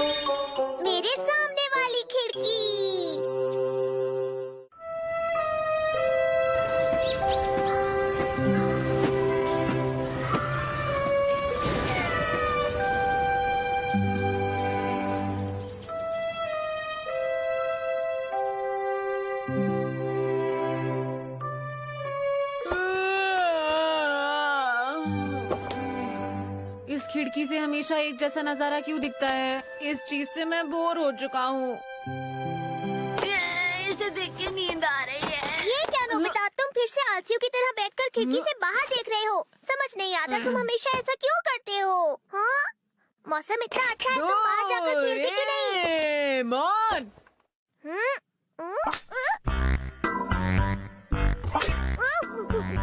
मेरे सामने वाली खिड़की। इस खिड़की से हमेशा एक जैसा नजारा क्यों दिखता है? इस चीज से मैं बोर हो चुका हूँ। इसे देख के नींद आ रही है। ये क्या नोबिता, तुम फिर से आलसियों की तरह बैठकर खिड़की से बाहर देख रहे हो? समझ नहीं आता तुम हमेशा ऐसा क्यों करते हो? हाँ? मौसम इतना अच्छा है, तुम बाहर जाकर खेलते क्यों नहीं? मौन!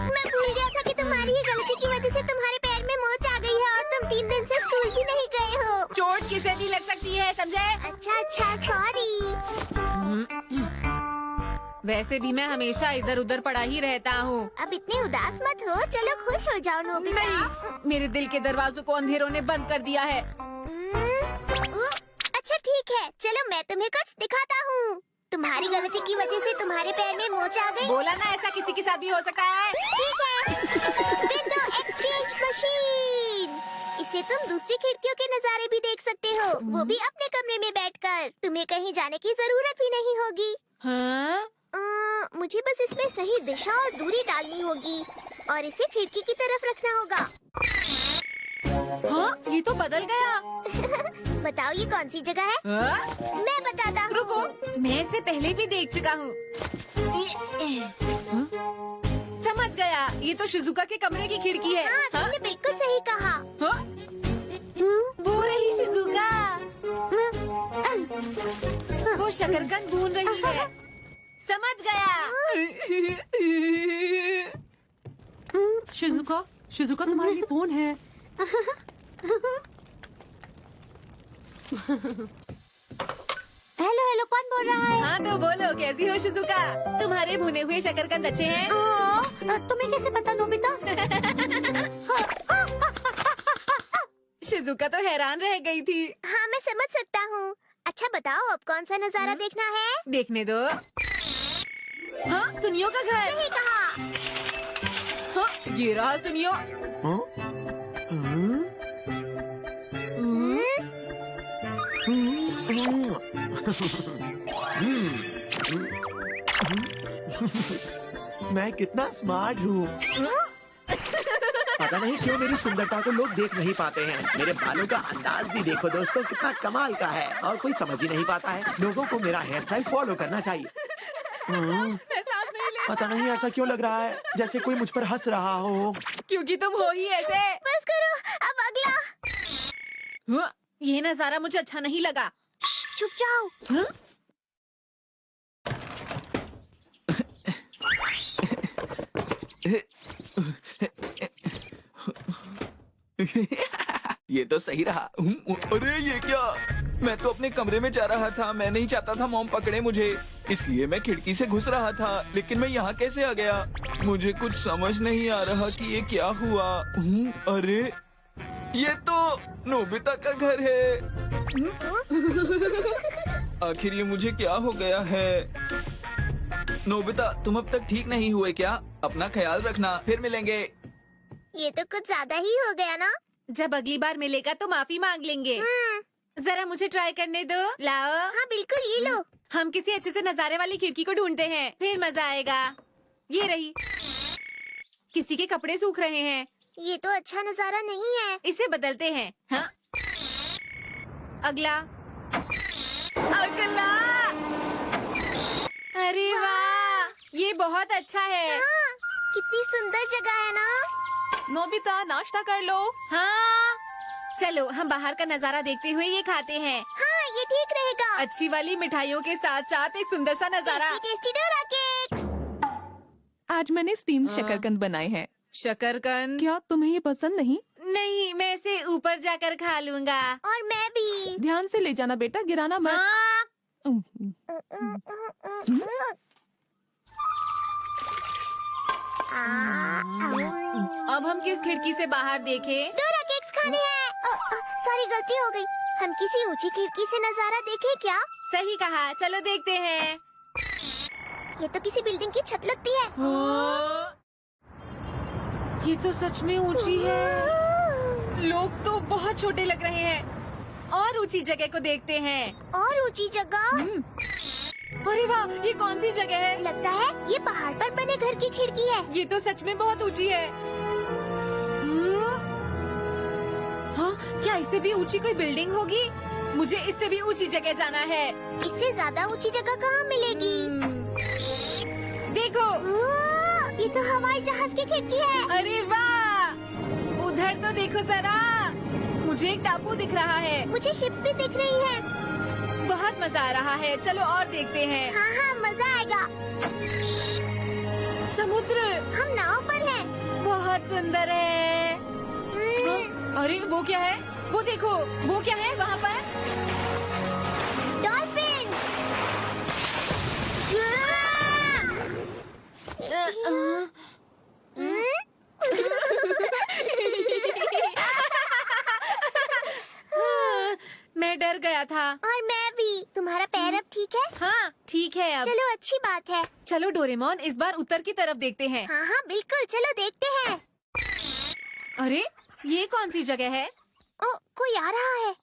मैं भूल गया था कि तुम्हारी ही गलती की वजह से तुम्हारे पैर में मोच आ गई है और तुम 3 दिन से स्कूल भी नहीं गए हो। चोट किसे भी लग सकती है, समझे? अच्छा, सॉरी। वैसे भी मैं हमेशा इधर उधर पड़ा ही रहता हूँ। अब इतने उदास मत हो, चलो खुश हो जाओ नोबिता। नहीं, मेरे दिल के दरवाजों को अंधेरों ने बंद कर दिया है। अच्छा ठीक है, चलो मैं तुम्हें कुछ दिखाता हूँ। तुम्हारी गलती की वजह से तुम्हारे पैर में मोच आ गई। बोला ना, ऐसा किसी के साथ भी हो सकता है। ठीक है, विंडो एक्सचेंज मशीन। इससे तुम दूसरी खिड़कियों के नजारे भी देख सकते हो, वो भी अपने कमरे में बैठकर। तुम्हें कहीं जाने की जरूरत भी नहीं होगी। हाँ? मुझे बस इसमें सही दिशा और दूरी डालनी होगी और इसे खिड़की की तरफ रखना होगा। हाँ, ये तो बदल गया। बताओ ये कौन सी जगह है? हाँ? मैं बताता हूँ। रुको, मैं इसे पहले भी देख चुका हूँ। हाँ? समझ गया, ये तो शिजुका के कमरे की खिड़की है। हाँ, तुमने बिल्कुल सही कहा। हाँ? वो रही शिजुका, वो शकरकंद भून रही है। समझ गया। शिजुका, शिजुका तुम्हारे लिए फोन है। हेलो हेलो, कौन बोल रहा है? हाँ तो बोलो, कैसी हो शिजुका? तुम्हारे भुने हुए शकरकंद अच्छे हैं? तुम्हें कैसे पता नोबिता? शिजुका तो हैरान रह गई थी। हाँ मैं समझ सकता हूँ। अच्छा बताओ अब कौन सा नजारा देखना है? देखने दो। हाँ, सुनियो का घर। सही कहा। हाँ, ये रहा सुनियो। मैं कितना स्मार्ट हूँ। पता नहीं क्यों मेरी सुंदरता को लोग देख नहीं पाते हैं। मेरे बालों का अंदाज भी देखो दोस्तों, कितना कमाल का है और कोई समझ ही नहीं पाता है। लोगों को मेरा हेयर स्टाइल फॉलो करना चाहिए। मैं सांस नहीं ले। पता नहीं ऐसा क्यों लग रहा है जैसे कोई मुझ पर हंस रहा हो। क्योंकि तुम हो ही ऐसे। बस करो, अब अगला। हाँ, ये नजारा मुझे अच्छा नहीं लगा। चुप जाओ। हाँ? ये तो सही रहा। अरे ये क्या? मैं तो अपने कमरे में जा रहा था। मैं नहीं चाहता था मॉम पकड़े मुझे, इसलिए मैं खिड़की से घुस रहा था। लेकिन मैं यहाँ कैसे आ गया? मुझे कुछ समझ नहीं आ रहा कि ये क्या हुआ। अरे ये तो नोबिता का घर है। आखिर ये मुझे क्या हो गया है? नोबिता, तुम अब तक ठीक नहीं हुए क्या? अपना ख्याल रखना, फिर मिलेंगे। ये तो कुछ ज्यादा ही हो गया ना। जब अगली बार मिलेगा तो माफी मांग लेंगे। जरा मुझे ट्राई करने दो। लाओ। हाँ बिल्कुल, ये लो। हम किसी अच्छे से नजारे वाली खिड़की को ढूंढते हैं, फिर मजा आएगा। ये रही। किसी के कपड़े सूख रहे हैं। ये तो अच्छा नजारा नहीं है। इसे बदलते हैं। हाँ? अगला। अगला। अरे वाह, ये बहुत अच्छा है। हाँ, कितनी सुंदर जगह है ना। नोबिता, नाश्ता कर लो। हाँ, चलो हम बाहर का नजारा देखते हुए ये खाते हैं। हाँ ये ठीक रहेगा। अच्छी वाली मिठाइयों के साथ साथ एक सुंदर सा नजारा। टेस्टी टेस्टी डोरा केक्स। आज मैंने स्टीम्ड शकरकंद बनाए हैं। शकरकंद? क्या तुम्हें ये पसंद नहीं? नहीं, मैं इसे ऊपर जाकर खा लूंगा। और मैं भी। ध्यान से ले जाना बेटा, गिराना मत। हाँ। अब हम किस खिड़की से बाहर देखें? डोरा केक्स खाने हैं। सॉरी, गलती हो गई। हम किसी ऊंची खिड़की से नजारा देखें क्या? सही कहा, चलो देखते हैं। ये तो किसी बिल्डिंग की छत लगती है। ये तो सच में ऊंची है। लोग तो बहुत छोटे लग रहे हैं। और ऊंची जगह को देखते हैं। और ऊंची जगह? अरे वाह, ये कौन सी जगह है? लगता है ये पहाड़ पर बने घर की खिड़की है। ये तो सच में बहुत ऊंची है। हाँ, क्या इससे भी ऊंची कोई बिल्डिंग होगी? मुझे इससे भी ऊंची जगह जाना है। इससे ज्यादा ऊंची जगह कहाँ मिलेगी? देखो, ये तो हवाई जहाज की खिड़की है। अरे वाह, उधर तो देखो जरा, मुझे एक टापू दिख रहा है। मुझे शिप्स भी दिख रही हैं। बहुत मजा आ रहा है, चलो और देखते हैं। हाँ हाँ, मजा आएगा। समुद्र, हम नाव पर हैं। बहुत सुंदर है। अरे वो क्या है? वो देखो, वो क्या है वहाँ पर? डॉल्फिन। मैं डर गया था। और मैं भी। तुम्हारा पैर अब ठीक है? हाँ, ठीक है अब। चलो, अच्छी बात है। चलो डोरेमोन, इस बार उत्तर की तरफ देखते हैं। हाँ हाँ, बिल्कुल, चलो देखते हैं। अरे, ये कौन सी जगह है? ओ, कोई आ रहा है।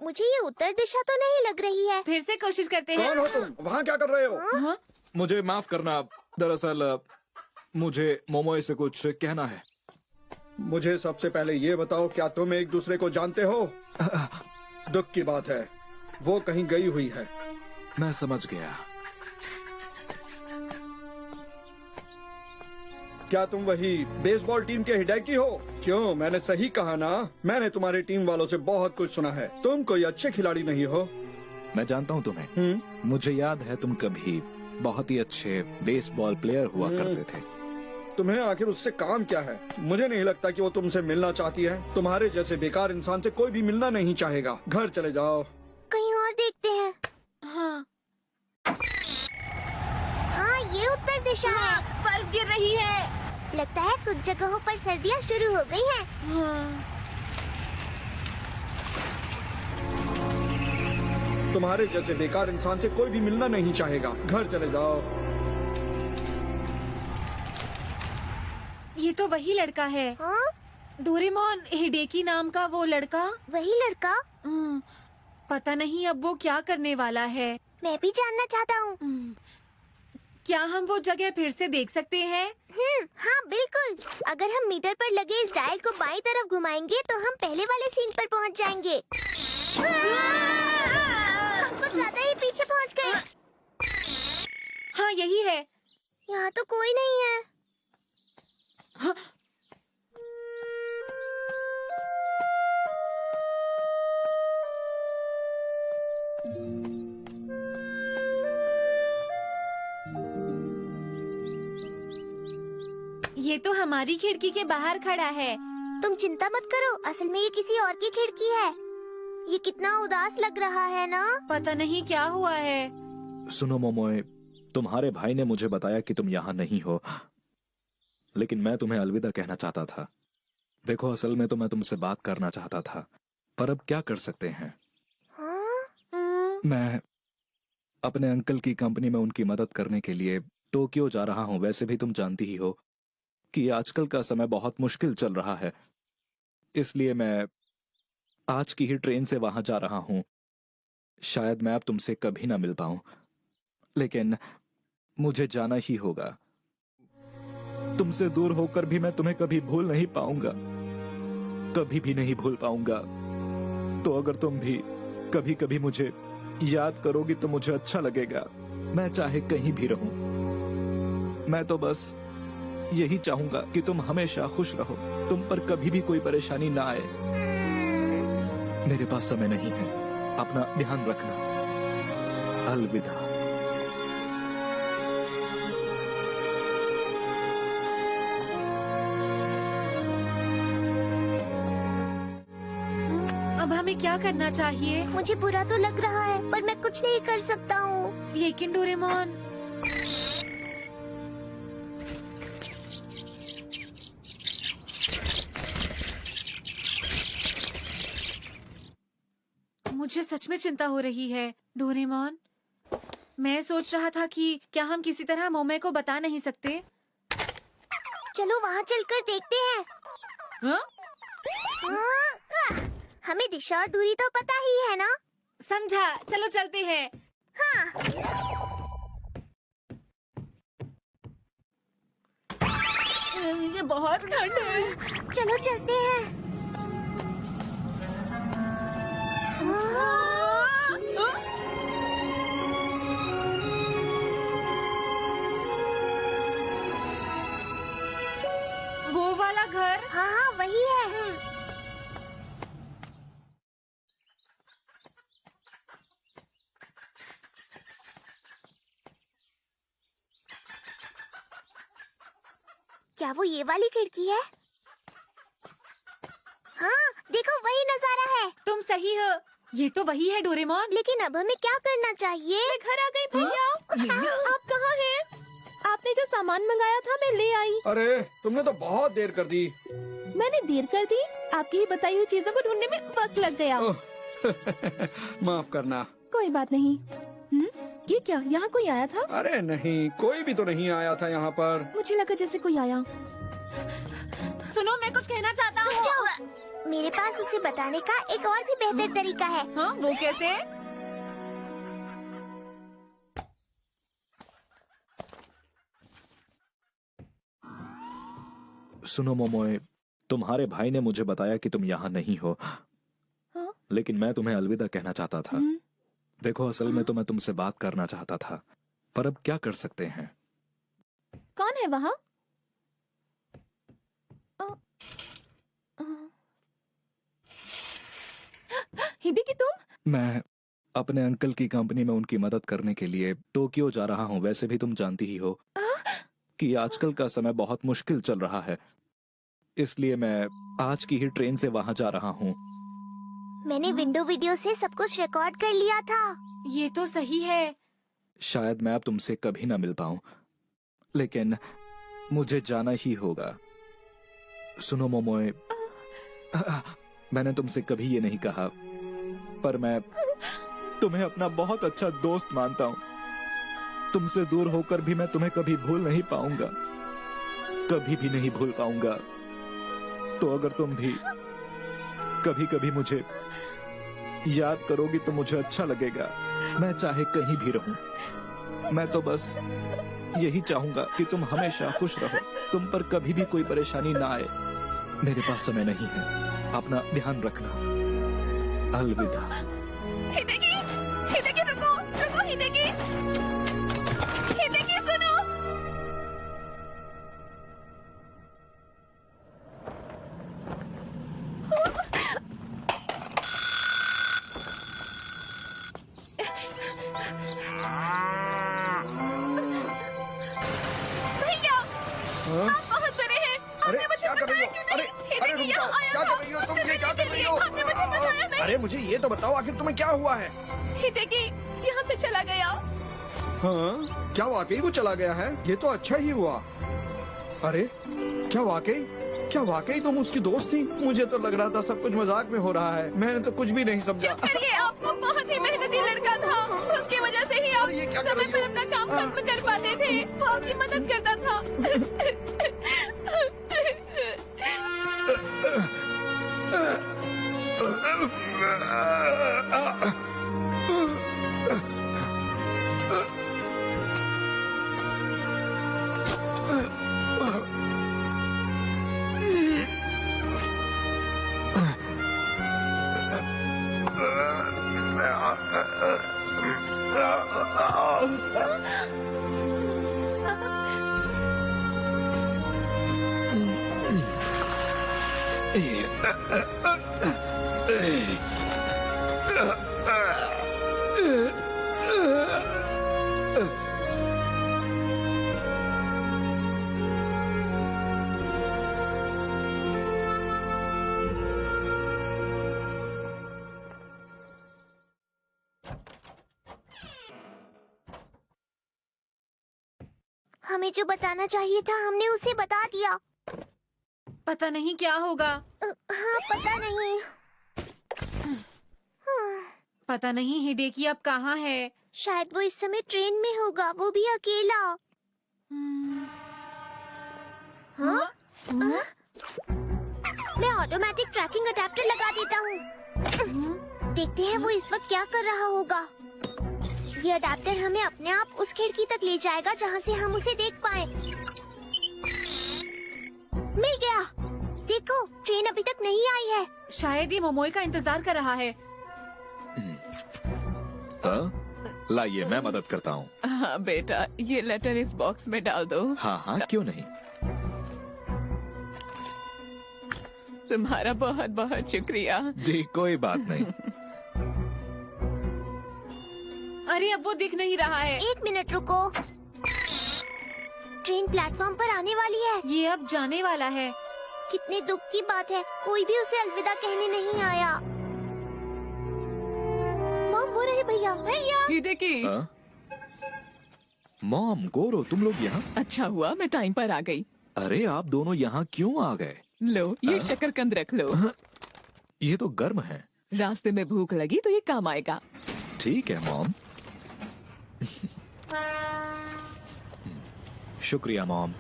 मुझे ये उत्तर दिशा तो नहीं लग रही है। फिर से कोशिश करते हैं। कौन हो तुम? वहाँ क्या कर रहे हो? हाँ? मुझे माफ करना, दरअसल मुझे मोमोए से कुछ कहना है। मुझे सबसे पहले ये बताओ, क्या तुम एक दूसरे को जानते हो? दुख की बात है, वो कहीं गई हुई है। मैं समझ गया। क्या तुम वही बेसबॉल टीम के हिडेकी हो? क्यों, मैंने सही कहा ना? मैंने तुम्हारी टीम वालों से बहुत कुछ सुना है। तुम कोई अच्छे खिलाड़ी नहीं हो। मैं जानता हूँ तुम्हें। मुझे याद है तुम कभी बहुत ही अच्छे बेसबॉल प्लेयर हुआ करते थे। तुम्हें आखिर उससे काम क्या है? मुझे नहीं लगता कि वो तुमसे मिलना चाहती है। तुम्हारे जैसे बेकार इंसान से कोई भी मिलना नहीं चाहेगा। घर चले जाओ। कहीं और देखते हैं। हाँ, हाँ, ये उत्तर दिशा है। बर्फ गिर रही है। लगता है कुछ जगहों पर सर्दियाँ शुरू हो गई हैं। हाँ। तुम्हारे जैसे बेकार इंसान से कोई भी मिलना नहीं चाहेगा। घर चले जाओ। ये तो वही लड़का है। हाँ? डोरेमोन, हिडेकी नाम का वो लड़का। वही लड़का? पता नहीं अब वो क्या करने वाला है। मैं भी जानना चाहता हूँ। क्या हम वो जगह फिर से देख सकते हैं? हाँ बिल्कुल। अगर हम मीटर पर लगे इस डायल को बाईं तरफ घुमाएंगे तो हम पहले वाले सीन पर पहुँच जाएंगे। हम कुछ ज्यादा ही पीछे पहुँच गए। हाँ, यही है। यहाँ तो कोई नहीं है। हाँ। ये तो हमारी खिड़की के बाहर खड़ा है। तुम चिंता मत करो, असल में ये किसी और की खिड़की है। ये कितना उदास लग रहा है ना? पता नहीं क्या हुआ है। सुनो मोमोए, तुम्हारे भाई ने मुझे बताया कि तुम यहाँ नहीं हो, लेकिन मैं तुम्हें अलविदा कहना चाहता था। देखो, असल में तो मैं तुमसे बात करना चाहता था, पर अब क्या कर सकते हैं। हाँ? मैं अपने अंकल की कंपनी में उनकी मदद करने के लिए टोक्यो जा रहा हूँ। वैसे भी तुम जानती ही हो कि आजकल का समय बहुत मुश्किल चल रहा है, इसलिए मैं आज की ही ट्रेन से वहां जा रहा हूँ। शायद मैं अब तुमसे कभी ना मिल पाऊं, लेकिन मुझे जाना ही होगा। तुमसे दूर होकर भी मैं तुम्हें कभी भूल नहीं पाऊंगा, कभी भी नहीं भूल पाऊंगा। तो अगर तुम भी कभी कभी मुझे याद करोगी तो मुझे अच्छा लगेगा। मैं चाहे कहीं भी रहूं, मैं तो बस यही चाहूंगा कि तुम हमेशा खुश रहो, तुम पर कभी भी कोई परेशानी ना आए। मेरे पास समय नहीं है, अपना ध्यान रखना। अलविदा। अब हमें क्या करना चाहिए? मुझे बुरा तो लग रहा है, पर मैं कुछ नहीं कर सकता हूँ। लेकिन डोरेमोन, मुझे सच में चिंता हो रही है डोरेमोन। मैं सोच रहा था कि क्या हम किसी तरह मोमे को बता नहीं सकते। चलो वहाँ चलकर देखते हैं। हाँ? हमें दिशा और दूरी तो पता ही है ना। समझा, चलो चलते हैं। ये बहुत ठंड है। चलो चलते हैं। वो वाला घर। हाँ हाँ वही है। क्या वो ये वाली खिड़की है? हाँ देखो वही नजारा है। तुम सही हो, ये तो वही है डोरेमोन। लेकिन अब हमें क्या करना चाहिए? मैं घर आ गई भैया। आप कहाँ हैं? आपने जो सामान मंगाया था मैं ले आई। अरे तुमने तो बहुत देर कर दी। मैंने देर कर दी? आपकी बताई हुई चीजों को ढूंढने में वक्त लग गया। माफ करना। कोई बात नहीं। ये क्या, यहाँ कोई आया था? अरे नहीं, कोई भी तो नहीं आया था यहाँ पर। मुझे लगा जैसे कोई आया। सुनो, मैं कुछ कहना चाहता हूँ। मेरे पास उसे बताने का एक और भी बेहतर तरीका है। हाँ, वो कैसे? सुनो मोमोए, तुम्हारे भाई ने मुझे बताया कि तुम यहाँ नहीं हो। हाँ? लेकिन मैं तुम्हें अलविदा कहना चाहता था। देखो, असल में तो मैं तुमसे बात करना चाहता था, पर अब क्या कर सकते हैं। कौन है वहाँ? हिदेकी तुम? मैं अपने अंकल की कंपनी में उनकी मदद करने के लिए टोक्यो जा रहा हूँ। वैसे भी तुम जानती ही हो कि आजकल का समय बहुत मुश्किल चल रहा है, इसलिए मैं आज की ही ट्रेन से वहाँ जा रहा हूँ। मैंने विंडो वीडियो से सब कुछ रिकॉर्ड कर लिया था। ये तो सही है। शायद मैं अब तुमसे कभी ना मिल पाऊं, लेकिन मुझे जाना ही होगा। सुनो मोमोए, मैंने तुमसे कभी ये नहीं कहा, पर मैं तुम्हें अपना बहुत अच्छा दोस्त मानता हूँ। तुमसे दूर होकर भी मैं तुम्हें कभी भूल नहीं पाऊंगा, कभी भी नहीं भूल पाऊंगा। तो अगर तुम भी कभी कभी मुझे याद करोगी तो मुझे अच्छा लगेगा। मैं चाहे कहीं भी रहूं, मैं तो बस यही चाहूंगा कि तुम हमेशा खुश रहो, तुम पर कभी भी कोई परेशानी ना आए। मेरे पास समय नहीं है, अपना ध्यान रखना। अलविदा। हिदेकी, हिदेकी रुको, रुको हिदेकी, हिदेकी सुनो। भैया, आप बहुत बड़े हैं। अरे आपने मुझे क्या कर रही बताया हो? क्यों नहीं? अरे हिदेकी रुक यहाँ जाओ, आया क्या था। कर रही हो तुम? मुझसे ये क्या मिलने कर के रही लिए। हो? आपने मुझे बताया नहीं। अरे मुझे ये तो बताओ, आखिर तुम्हें क्या हुआ है? हिदेकी यहाँ से चला गया। हाँ, क्या वाकई वो चला गया है? ये तो अच्छा ही हुआ। अरे क्या वाकई तुम उसकी दोस्त थी? मुझे तो लग रहा था सब कुछ मजाक में हो रहा है। मैंने तो कुछ भी नहीं समझा। करिए, आपको बहुत ही मेहनती लड़का था, उसकी वजह से ही आप अरे ये क्या कर समय रही पर हो? अपना काम खत्म कर पाते थे। वो आपकी मदद करता था। हमें जो बताना चाहिए था हमने उसे बता दिया। पता नहीं क्या होगा। हाँ पता नहीं। पता नहीं हिडेकी अब कहाँ है। शायद वो इस समय ट्रेन में होगा, वो भी अकेला। हाँ? मैं ऑटोमेटिक ट्रैकिंग अडेप्टर लगा देता हूँ। देखते हैं वो इस वक्त क्या कर रहा होगा। ये अडेप्टर हमें अपने आप उस खिड़की तक ले जाएगा जहाँ से हम उसे देख पाए। मिल गया। देखो, ट्रेन अभी तक नहीं आई है। शायद ये मोमोई का इंतजार कर रहा है। हाँ? लाइए मैं मदद करता हूँ। हाँ बेटा, ये लेटर इस बॉक्स में डाल दो। हाँ हाँ, क्यों नहीं। तुम्हारा बहुत बहुत शुक्रिया। जी कोई बात नहीं। अरे अब वो दिख नहीं रहा है। 1 मिनट रुको। ट्रेन प्लेटफॉर्म पर आने वाली है। ये अब जाने वाला है। कितने दुख की बात है, कोई भी उसे अलविदा कहने नहीं आया। मॉम, वो रहे भैया। भैया हिडेकी, हाँ? मॉम, गोरो, तुम लोग यहाँ? अच्छा हुआ मैं टाइम पर आ गई। अरे आप दोनों यहाँ क्यों आ गए? लो ये शकरकंद रख लो। ये तो गर्म है। रास्ते में भूख लगी तो ये काम आएगा। ठीक है मॉम। शुक्रिया मॉम।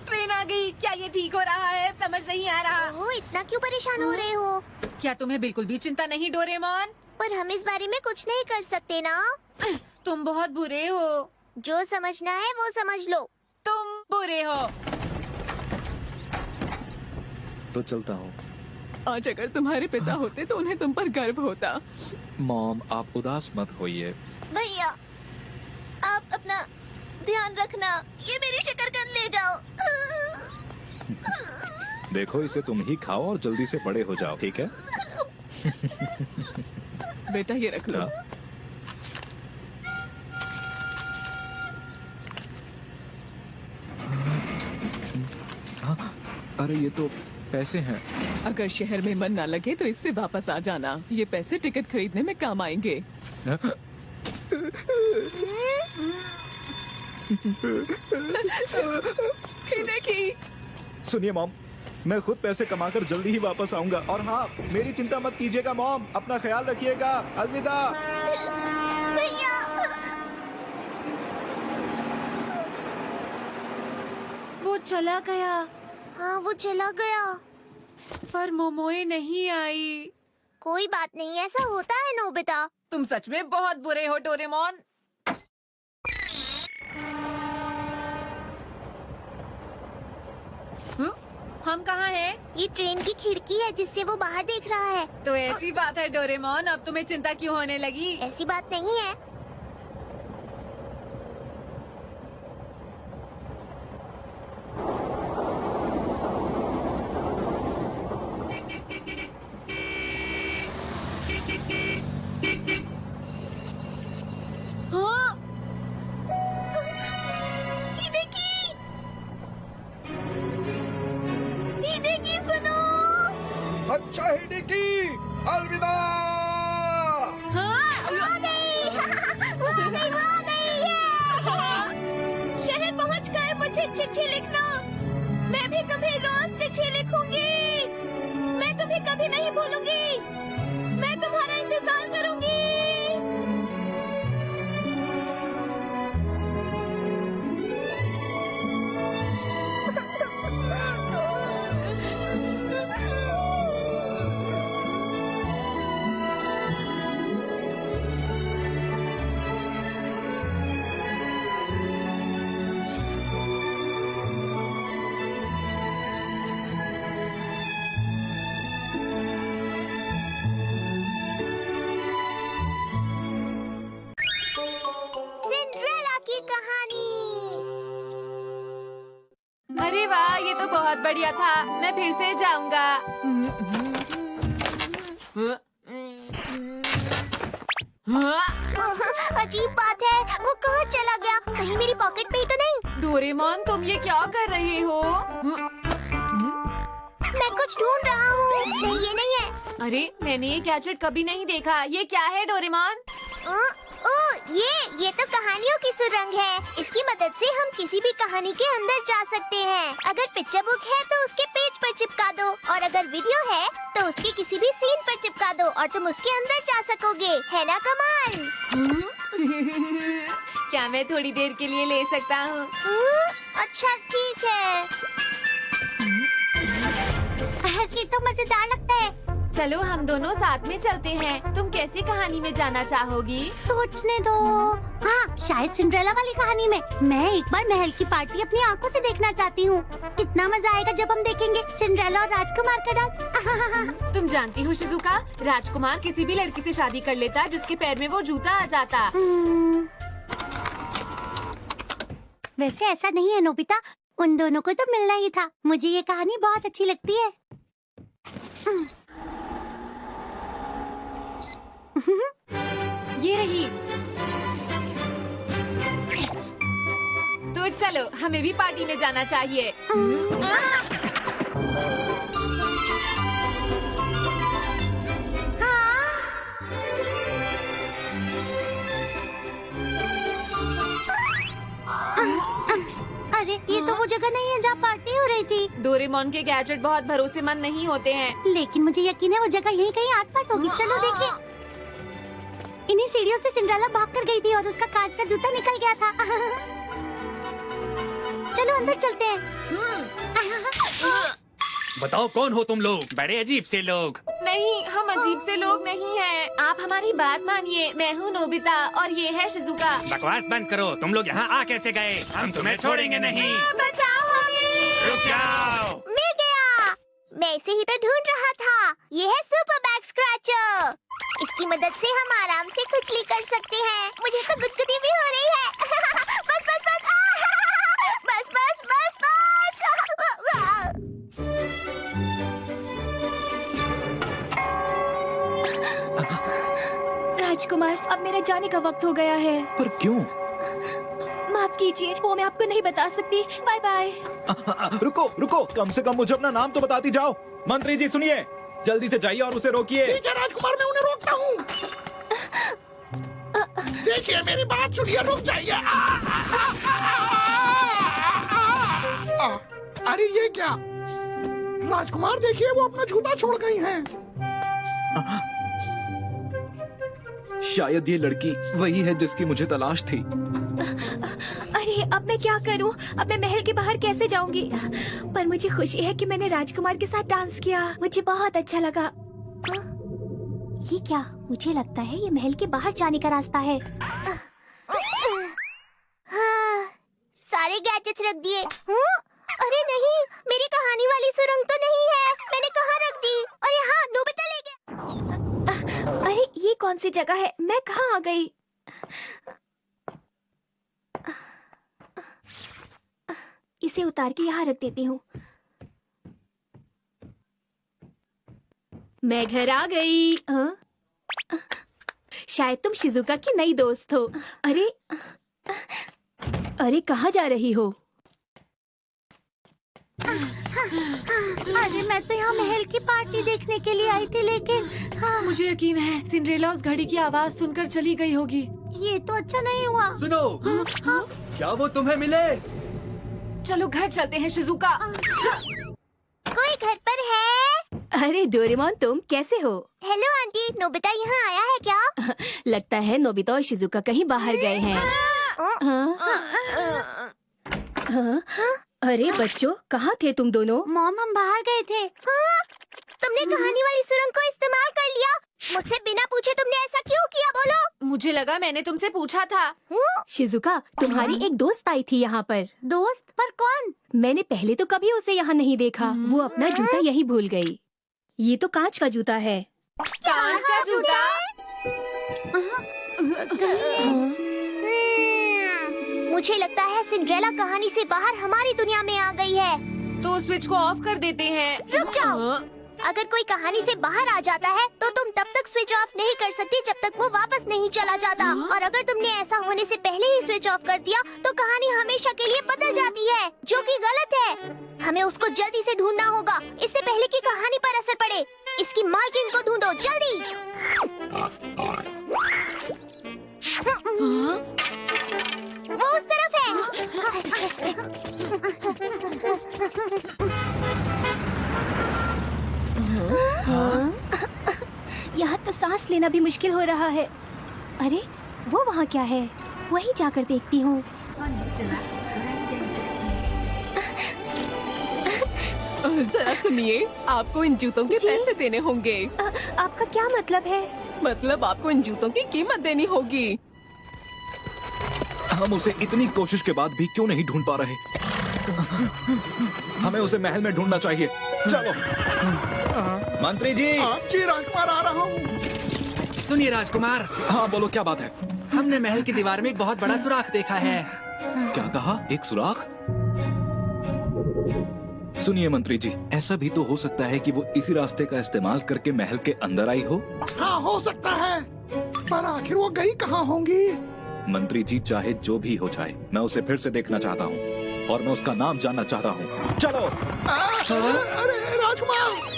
ट्रेन आ गई। क्या ये ठीक हो रहा है? समझ नहीं आ रहा। ओह, इतना क्यों परेशान हो रहे हो? क्या तुम्हें बिल्कुल भी चिंता नहीं डोरेमोन? पर हम इस बारे में कुछ नहीं कर सकते ना। तुम बहुत बुरे हो। जो समझना है वो समझ लो। तुम बुरे हो। तो चलता हूँ। आज अगर तुम्हारे पिता होते तो उन्हें तुम पर गर्व होता। मॉम आप उदास मत होइए। भैया, आप अपना ध्यान रखना। ये मेरी शकरकंद ले जाओ। देखो इसे तुम ही खाओ और जल्दी से बड़े हो जाओ, ठीक है? बेटा ये रख लो। अरे ये तो पैसे हैं। अगर शहर में मन ना लगे तो इससे वापस आ जाना। ये पैसे टिकट खरीदने में काम आएंगे। हिडेकी, सुनिए मॉम, मैं खुद पैसे कमाकर जल्दी ही वापस आऊंगा। और हाँ, मेरी चिंता मत कीजिएगा मॉम। अपना ख्याल रखिएगा। अलविदा। भैया, वो चला गया। हाँ वो चला गया। पर मोमोए नहीं आई। कोई बात नहीं, ऐसा होता है नोबिता। तुम सच में बहुत बुरे हो डोरेमोन। हम कहाँ हैं? ये ट्रेन की खिड़की है जिससे वो बाहर देख रहा है। तो ऐसी बात है डोरेमोन, अब तुम्हें चिंता क्यों होने लगी? ऐसी बात नहीं है। हाँ? हिडेकी, सुनो। अच्छा हिडेकी, अलविदा। हाँ? वो नहीं, वो नहीं है। शहर पहुंचकर मुझे चिट्ठी लिखना। मैं भी तुम्हें रोज चिट्ठी लिखूंगी। मैं तुम्हें कभी नहीं भूलूंगी। मैं तुम्हारा इंतजार करूंगी। सिंड्रेला की कहानी। अरे वाह, ये तो बहुत बढ़िया था। मैं फिर से जाऊंगा। अजीब बात है, वो कहाँ चला गया? कहीं मेरी पॉकेट में ही तो नहीं? डोरेमोन, तुम ये क्या कर रहे हो? मैं कुछ ढूंढ रहा हूँ। नहीं, ये नहीं है। अरे मैंने ये गैजेट कभी नहीं देखा। ये क्या है डोरेमोन? ये तो कहानियों की सुरंग है। इसकी मदद से हम किसी भी कहानी के अंदर जा सकते हैं। अगर पिक्चर बुक है तो उसके पेज पर चिपका दो, और अगर वीडियो है तो उसके किसी भी सीन पर चिपका दो और तुम उसके अंदर जा सकोगे। है ना कमाल? क्या मैं थोड़ी देर के लिए ले सकता हूँ? अच्छा ठीक है। ये तो मजेदार लगता है। चलो हम दोनों साथ में चलते हैं। तुम कैसी कहानी में जाना चाहोगी? सोचने दो। हाँ, शायद सिंड्रेला वाली कहानी में। मैं एक बार महल की पार्टी अपनी आंखों से देखना चाहती हूँ। कितना मजा आएगा जब हम देखेंगे सिंड्रेला और राजकुमार का डांस। तुम जानती हो शिजुका, राजकुमार किसी भी लड़की से शादी कर लेता जिसके पैर में वो जूता आ जाता। वैसे ऐसा नहीं है नोबिता, उन दोनों को तो मिलना ही था। मुझे ये कहानी बहुत अच्छी लगती है। ये रही। तो चलो हमें भी पार्टी में जाना चाहिए। अरे ये तो वो जगह नहीं है जहाँ पार्टी हो रही थी। डोरेमोन के गैजेट बहुत भरोसेमंद नहीं होते हैं। लेकिन मुझे यकीन है वो जगह यहीं कहीं आसपास होगी। चलो देखिए। इन्हीं सीढ़ियों से सिंड्रेला भाग कर गई थी और उसका कांच का जूता निकल गया था। चलो अंदर चलते हैं। बताओ कौन हो तुम लोग? बड़े अजीब से लोग। नहीं, हम अजीब से लोग नहीं हैं। आप हमारी बात मानिए। मैं हूँ नोबिता और ये है शिजुका। बकवास बंद करो। तुम लोग यहाँ आ कैसे गए? हम तुम्हें छोड़ेंगे नहीं। बचाओ हमें। रुक जाओ। मिल गया। मैं इसे ही तो ढूंढ रहा था। ये है सुपर बैग स्क्रैचर। इसकी मदद से हम आराम से खुजली कर सकते हैं। मुझे तो गुदगुदी भी हो रही है। बस बस बस बस बस बस बस। राजकुमार, अब मेरे जाने का वक्त हो गया है। पर क्यों? माफ कीजिए, वो मैं आपको नहीं बता सकती। Bye bye. रुको रुको, कम से कम मुझे अपना नाम तो बताती जाओ। मंत्री जी सुनिए, जल्दी से जाइए और उसे रोकिए। ठीक है राजकुमार, मैं उन्हें रोकता हूँ। देखिए मेरी बात सुनिए, रुक जाइए। अरे ये क्या राजकुमार, देखिए वो अपना जूता छोड़ गई हैं। शायद ये लड़की वही है जिसकी मुझे तलाश थी। अरे अब मैं क्या करूं? अब मैं महल के बाहर कैसे जाऊंगी? पर मुझे खुशी है कि मैंने राजकुमार के साथ डांस किया। मुझे बहुत अच्छा लगा। ये क्या? मुझे लगता है ये महल के बाहर जाने का रास्ता है। सारे गैजेट्स रख दिए। अरे नहीं, मेरी कहानी वाली सुरंग तो नहीं है। मैंने कहाँ रख दी? अरे हाँ, नोबिता ले गया। अरे ये कौन सी जगह है? मैं कहाँ आ गई? इसे उतार के यहाँ रख देती हूँ। मैं घर आ गई। शायद तुम शिजुका की नई दोस्त हो। अरे कहाँ जा रही हो? अरे मैं तो यहाँ महल की पार्टी देखने के लिए आई थी, लेकिन मुझे यकीन है सिंड्रेला उस घड़ी की आवाज सुनकर चली गई होगी। ये तो अच्छा नहीं हुआ। सुनो, क्या वो तुम्हें मिले? चलो घर चलते हैं शिजुका। कोई घर पर है? अरे डोरेमोन, तुम कैसे हो? हेलो आंटी, नोबिता यहाँ आया है क्या? लगता है नोबिता और शिजुका कहीं बाहर गए हैं। हाँ? अरे बच्चों, कहाँ थे तुम दोनों? मॉम, हम बाहर गए थे। तुमने कहानी वाली सुरंग को इस्तेमाल कर लिया। मुझसे बिना पूछे तुमने ऐसा क्यों किया? बोलो। मुझे लगा मैंने तुमसे पूछा था। शिजुका, तुम्हारी एक दोस्त आई थी यहाँ पर। दोस्त? पर कौन? मैंने पहले तो कभी उसे यहाँ नहीं देखा। वो अपना जूता यहीं भूल गई। ये तो कांच का जूता है। कांच का जूता? मुझे लगता है सिंड्रेला कहानी से बाहर हमारी दुनिया में आ गई है। तो स्विच को ऑफ कर देते हैं। रुक जाओ। अगर कोई कहानी से बाहर आ जाता है तो तुम तब तक स्विच ऑफ नहीं कर सकती जब तक वो वापस नहीं चला जाता। और अगर तुमने ऐसा होने से पहले ही स्विच ऑफ कर दिया तो कहानी हमेशा के लिए बदल जाती है, जो कि गलत है। हमें उसको जल्दी से ढूंढना होगा, इससे पहले कि कहानी पर असर पड़े। इसकी मालकिन को ढूंढो, जल्दी। यहाँ तो सांस लेना भी मुश्किल हो रहा है। अरे वो वहाँ क्या है? वहीं जाकर देखती हूँ। जरा सुनिए, आपको इन जूतों के जी? पैसे देने होंगे। आपका क्या मतलब है? मतलब आपको इन जूतों की कीमत देनी होगी। हम उसे इतनी कोशिश के बाद भी क्यों नहीं ढूंढ पा रहे? हमें उसे महल में ढूंढना चाहिए। चलो मंत्री जी। जी राजकुमार, आ रहा हूँ। सुनिए राजकुमार, हाँ बोलो, क्या बात है? हमने महल की दीवार में एक बहुत बड़ा सुराख देखा है। क्या कहा? एक सुराख? सुनिए मंत्री जी, ऐसा भी तो हो सकता है कि वो इसी रास्ते का इस्तेमाल करके महल के अंदर आई हो। हाँ हो सकता है, पर आखिर वो गई कहाँ होंगी? मंत्री जी, चाहे जो भी हो जाए, मैं उसे फिर से देखना चाहता हूँ और मैं उसका नाम जानना चाहता हूँ। चलो। अरे राजकुमार,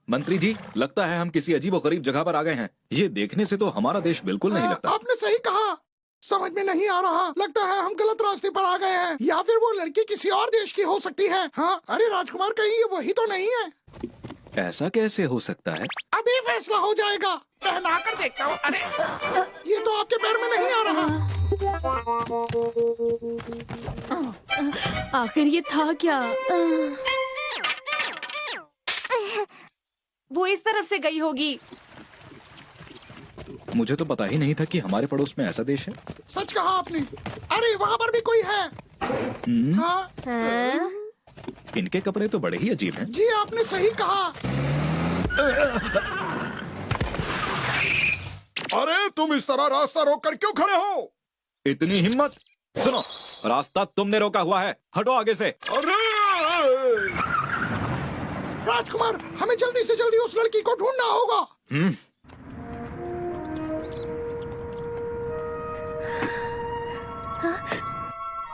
मंत्री जी, लगता है हम किसी अजीबोगरीब जगह पर आ गए हैं। ये देखने से तो हमारा देश बिल्कुल नहीं लगता। आपने सही कहा, समझ में नहीं आ रहा। लगता है हम गलत रास्ते पर आ गए हैं, या फिर वो लड़की किसी और देश की हो सकती है। हाँ, अरे राजकुमार, कहीं ये वही तो नहीं है? ऐसा कैसे हो सकता है? अभी फैसला हो जाएगा। पहना कर देखता हूँ। अरे ये तो आपके पैर में नहीं आ रहा। आखिर ये था क्या? वो इस तरफ से गई होगी। मुझे तो पता ही नहीं था कि हमारे पड़ोस में ऐसा देश है। सच कहा आपने। अरे वहाँ पर भी कोई है। हाँ? इनके कपड़े तो बड़े ही अजीब हैं। जी आपने सही कहा। अरे तुम इस तरह रास्ता रोक कर क्यों खड़े हो? इतनी हिम्मत! सुनो, रास्ता तुमने रोका हुआ है, हटो आगे से। अरे राजकुमार, हमें जल्दी से जल्दी उस लड़की को ढूंढना होगा।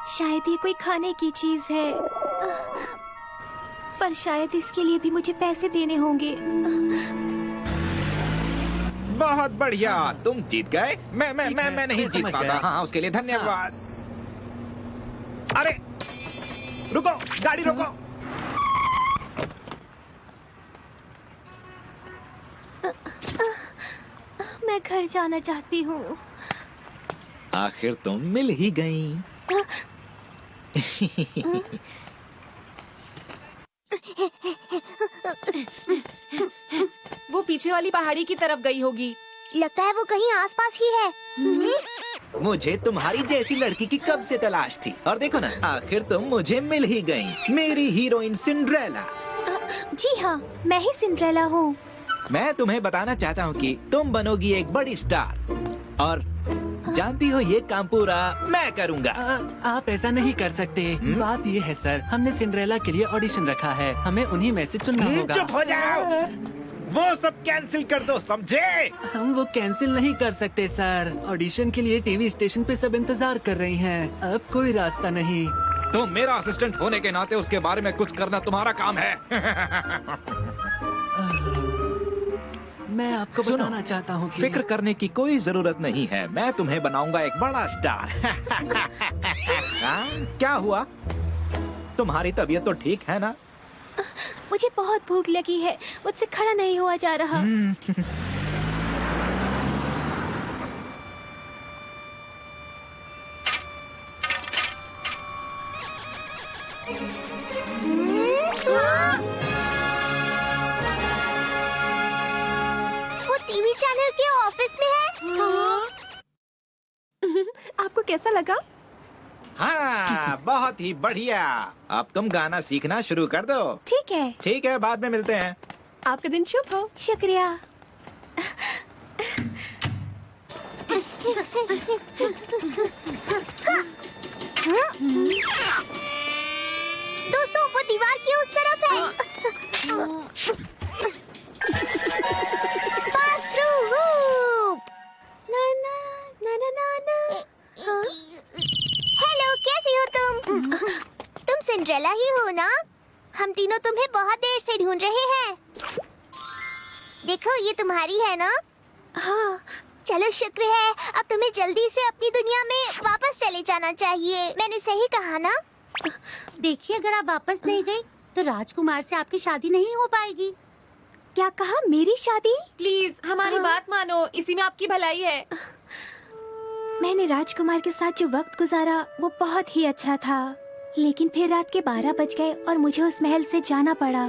शायद ये कोई खाने की चीज है, पर शायद इसके लिए भी मुझे पैसे देने होंगे। बहुत बढ़िया, तुम जीत गए। मैं नहीं जीत समझ पाता। गया। हाँ, उसके लिए धन्यवाद। अरे रुको, गाड़ी रोको। मैं घर जाना चाहती हूँ। आखिर तुम मिल ही गई। वो पीछे वाली पहाड़ी की तरफ गई होगी। लगता है वो कहीं आसपास ही है। मुझे तुम्हारी जैसी लड़की की कब से तलाश थी, और देखो ना, आखिर तुम मुझे मिल ही गई। मेरी हीरोइन सिंड्रेला। जी हाँ, मैं ही सिंड्रेला हूँ। मैं तुम्हें बताना चाहता हूँ कि तुम बनोगी एक बड़ी स्टार, और जानती हो ये काम पूरा मैं करूँगा। आप ऐसा नहीं कर सकते। बात ये है सर, हमने सिंड्रेला के लिए ऑडिशन रखा है, हमें उन्हीं में से चुनना होगा। चुप हो जाओ, वो सब कैंसिल कर दो, समझे? हम वो कैंसिल नहीं कर सकते सर। ऑडिशन के लिए टीवी स्टेशन पे सब इंतजार कर रही हैं। अब कोई रास्ता नहीं। तुम मेरा असिस्टेंट होने के नाते उसके बारे में कुछ करना तुम्हारा काम है। मैं आपको सुनो, बताना चाहता हूँ कि फिक्र करने की कोई जरूरत नहीं है, मैं तुम्हें बनाऊंगा एक बड़ा स्टार। हाँ? क्या हुआ? तुम्हारी तबीयत तो ठीक है ना? मुझे बहुत भूख लगी है, मुझसे खड़ा नहीं हुआ जा रहा। वो टीवी चैनल के ऑफिस में है। आपको कैसा लगा? हाँ, बहुत ही बढ़िया। अब तुम गाना सीखना शुरू कर दो। ठीक है। ठीक है, बाद में मिलते हैं। आपका दिन शुभ हो। शुक्रिया। दोस्तों, वो दीवार की उस तरफ है। बाथरूम। ना ना ना ना ना ना। हाँ? हेलो, कैसे हम तीनों तुम्हें बहुत देर से ढूंढ रहे हैं। देखो ये तुम्हारी है ना? हाँ। चलो शुक्र है, अब तुम्हें जल्दी से अपनी दुनिया में वापस चले जाना चाहिए। मैंने सही कहा ना? देखिए, अगर आप वापस नहीं गई तो राजकुमार से आपकी शादी नहीं हो पाएगी। क्या कहा? मेरी शादी? प्लीज हमारी बात मानो, इसी में आपकी भलाई है। मैंने राजकुमार के साथ जो वक्त गुजारा वो बहुत ही अच्छा था, लेकिन फिर रात के 12 बज गए और मुझे उस महल से जाना पड़ा।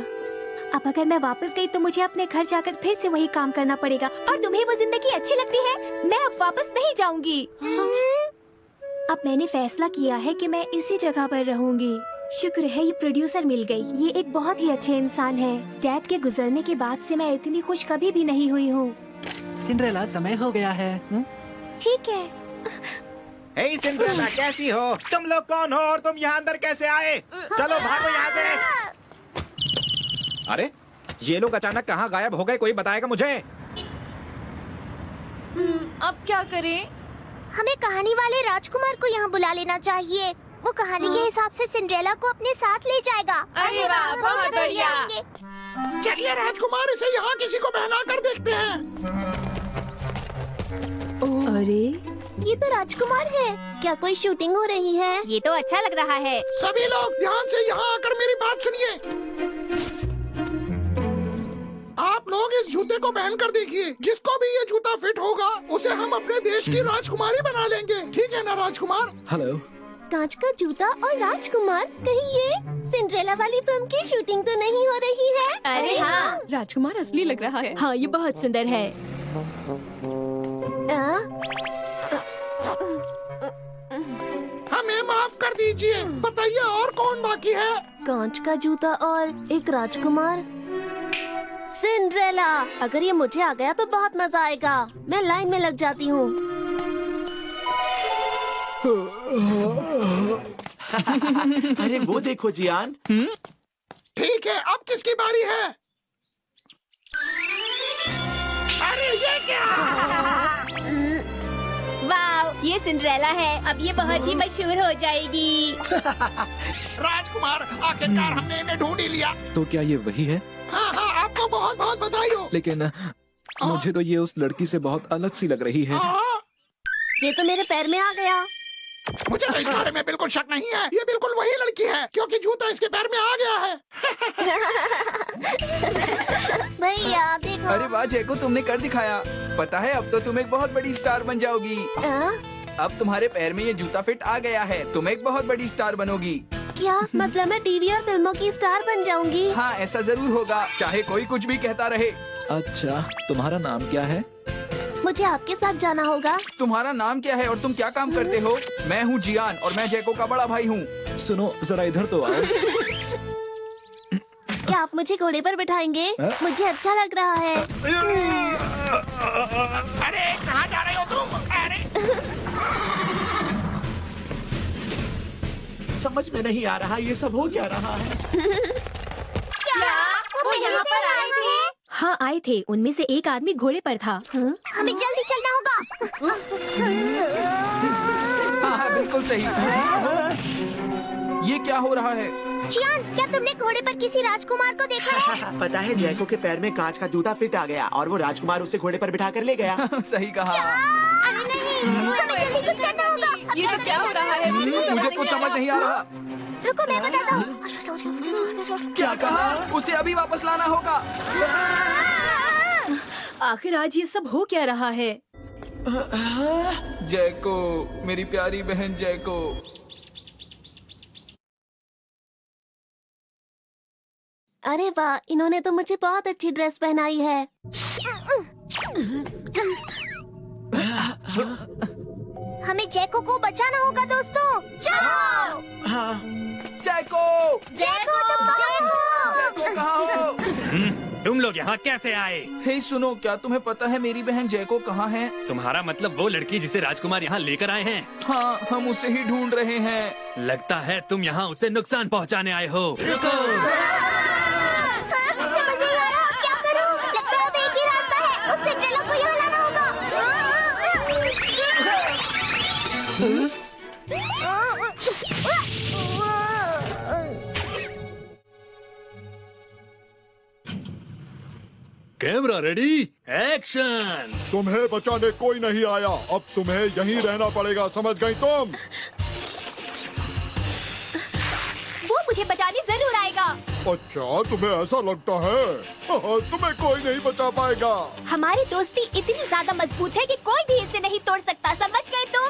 अब अगर मैं वापस गई तो मुझे अपने घर जाकर फिर से वही काम करना पड़ेगा। और तुम्हें वो जिंदगी अच्छी लगती है? मैं अब वापस नहीं जाऊंगी। अब मैंने फैसला किया है कि मैं इसी जगह पर रहूंगी। शुक्र है ये प्रोड्यूसर मिल गई। ये एक बहुत ही अच्छे इंसान है। डैड के गुजरने के बाद से मैं इतनी खुश कभी भी नहीं हुई हूँ। सिंड्रेला, समय हो गया है। ठीक है। हे सिंड्रेला, कैसी हो? तुम लोग कौन हो और तुम यहाँ अंदर कैसे आए? चलो भागो यहाँ से। अरे ये लोग अचानक कहाँ गायब हो गए? कोई बताएगा मुझे? अब क्या करें? हमें कहानी वाले राजकुमार को यहाँ बुला लेना चाहिए। वो कहानी के हिसाब से सिंड्रेला को अपने साथ ले जाएगा। अरे वाह, बहुत बढ़िया। चलिए राजकुमार, इसे यहाँ किसी को बहना कर देखते हैं। अरे ये तो राजकुमार है। क्या कोई शूटिंग हो रही है? ये तो अच्छा लग रहा है। सभी लोग ध्यान से यहाँ आकर मेरी बात सुनिए। आप लोग इस जूते को पहन कर देखिए। जिसको भी ये जूता फिट होगा उसे हम अपने देश की राजकुमारी बना लेंगे। ठीक है ना राजकुमार? हेलो। कांच का जूता और राजकुमार, कहीं ये सिंड्रेला वाली फिल्म की शूटिंग तो नहीं हो रही है? अरे हाँ, राजकुमार असली लग रहा है। हाँ, ये बहुत सुंदर है। हमें माफ कर दीजिए। बताइए और कौन बाकी है? कांच का जूता और एक राजकुमार। सिंड्रेला, अगर ये मुझे आ गया तो बहुत मजा आएगा। मैं लाइन में लग जाती हूँ। अरे वो देखो जियान। ठीक है, अब किसकी बारी है? अरे ये क्या? वाह, ये सिंड्रेला है। अब ये बहुत ही मशहूर हो जाएगी। राजकुमार, आखिरकार हमने इन्हें ढूंढ ही लिया। तो क्या ये वही है? हाँ हाँ, आपको बहुत बहुत बधाई हो। लेकिन मुझे तो ये उस लड़की से बहुत अलग सी लग रही है। ये तो मेरे पैर में आ गया। मुझे तो इस बारे में बिल्कुल शक नहीं है। ये बिल्कुल वही लड़की है, क्योंकि जूता इसके पैर में आ गया है। भैया देखो। अरे वाह जैको, तुमने कर दिखाया। पता है अब तो तुम एक बहुत बड़ी स्टार बन जाओगी। अब तुम्हारे पैर में ये जूता फिट आ गया है, तुम एक बहुत बड़ी स्टार बनोगी। क्या मतलब मैं टीवी और फिल्मों की स्टार बन जाऊंगी? हाँ, ऐसा जरूर होगा, चाहे कोई कुछ भी कहता रहे। अच्छा, तुम्हारा नाम क्या है? मुझे आपके साथ जाना होगा। तुम्हारा नाम क्या है और तुम क्या काम करते हो? मैं हूँ जियान और मैं जैको का बड़ा भाई हूँ। सुनो जरा इधर तो आओ। क्या आप मुझे घोड़े पर बिठाएंगे? मुझे अच्छा लग रहा है। अरे कहाँ जा रहे हो तुम? अरे समझ में नहीं आ रहा ये सब हो क्या रहा है। क्या वो यहाँ पर आए थे? हाँ, आए थे। उनमें से एक आदमी घोड़े पर था। हमें जल्दी चलना होगा। हाँ, बिल्कुल सही। ये क्या हो रहा है? जियान, क्या तुमने घोड़े पर किसी राजकुमार को देखा है? पता है, जैको के पैर में कांच का जूता फिट आ गया और वो राजकुमार उसे घोड़े पर बिठा कर ले गया। सही कहा। अरे नहीं, हमें जल्दी कुछ करना होगा। ये सब क्या हो रहा है? मुझे कुछ समझ नहीं आ रहा। रुको मैं बताता हूँ। क्या कहा? उसे अभी वापस लाना होगा। आखिर आज ये सब हो क्या रहा है? जैको, मेरी प्यारी बहन जैको। अरे वाह, इन्होंने तो मुझे बहुत अच्छी ड्रेस पहनाई है। हमें जैको को बचाना होगा दोस्तों। जाओ। जैको! जैको तुम कहाँ हो? जैको कहाँ हो? तुम लोग यहाँ कैसे आए? हे सुनो, क्या तुम्हें पता है मेरी बहन जैको कहाँ है? तुम्हारा मतलब वो लड़की जिसे राजकुमार यहाँ लेकर आए हैं? हाँ, हम उसे ही ढूंढ रहे हैं। लगता है तुम यहाँ उसे नुकसान पहुँचाने आए हो। रुको। समझ नहीं आ रहा, क्या करूं? लगता है अब एक ही रास्ता है, उस सिंड्रेला को यहाँ लाना होगा। Camera ready, action. तुम्हें बचाने कोई नहीं आया, अब तुम्हें यहीं रहना पड़ेगा, समझ गई तुम? वो मुझे बचाने जरूर आएगा। अच्छा, तुम्हें ऐसा लगता है? तुम्हें कोई नहीं बचा पाएगा। हमारी दोस्ती इतनी ज्यादा मजबूत है कि कोई भी इसे नहीं तोड़ सकता, समझ गए तुम?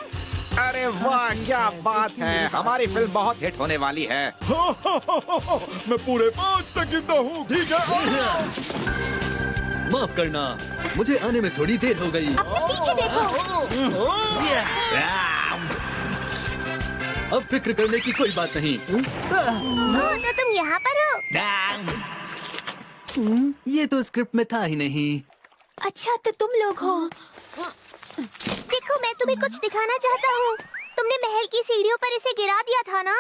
अरे वाह, क्या बात है, हमारी फिल्म बहुत हिट होने वाली है। मैं पूरे 5 तक गिनता हूँ, ठीक है? माफ करना, मुझे आने में थोड़ी देर हो गई। अपने पीछे देखो। अब फिक्र करने की कोई बात नहीं। तो तुम यहाँ पर हो? ये तो स्क्रिप्ट में था ही नहीं। अच्छा, तो तुम लोग हो। देखो, मैं तुम्हें कुछ दिखाना चाहता हूँ। तुमने महल की सीढ़ियों पर इसे गिरा दिया था ना?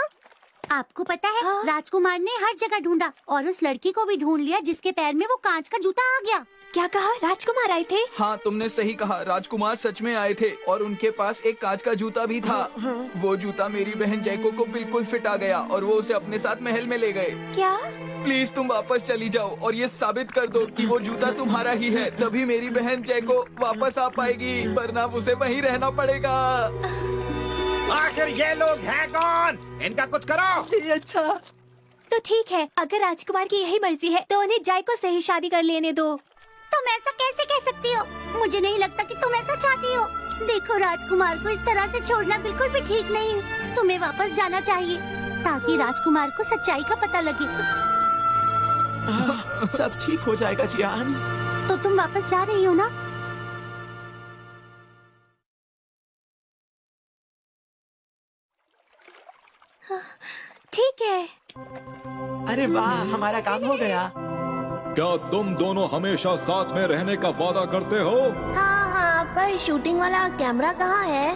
आपको पता है, राजकुमार ने हर जगह ढूंढा और उस लड़की को भी ढूंढ लिया जिसके पैर में वो कांच का जूता आ गया। क्या कहा? राजकुमार आए थे? हाँ, तुमने सही कहा, राजकुमार सच में आए थे और उनके पास एक कांच का जूता भी था। वो जूता मेरी बहन जैको को बिल्कुल फिट आ गया और वो उसे अपने साथ महल में ले गए। क्या? प्लीज तुम वापस चली जाओ और ये साबित कर दो कि वो जूता तुम्हारा ही है, तभी मेरी बहन जैको वापस आ पाएगी, वरना उसे वहीं रहना पड़ेगा। आखिर ये लोग हैं कौन? इनका कुछ करो। अच्छा, तो ठीक है, अगर राजकुमार की यही मर्जी है तो उन्हें जैको से ही शादी कर लेने दो। तुम ऐसा कैसे कह सकती हो? मुझे नहीं लगता कि तुम ऐसा चाहती हो। देखो, राजकुमार को इस तरह से छोड़ना बिल्कुल भी ठीक नहीं है। तुम्हें वापस जाना चाहिए ताकि राजकुमार को सच्चाई का पता लगे। सब ठीक हो जाएगा जियान। तो तुम वापस जा रही हो ना? ठीक है। अरे वाह, हमारा काम हो गया। क्या तुम दोनों हमेशा साथ में रहने का वादा करते हो? हाँ, पर शूटिंग वाला कैमरा कहाँ है?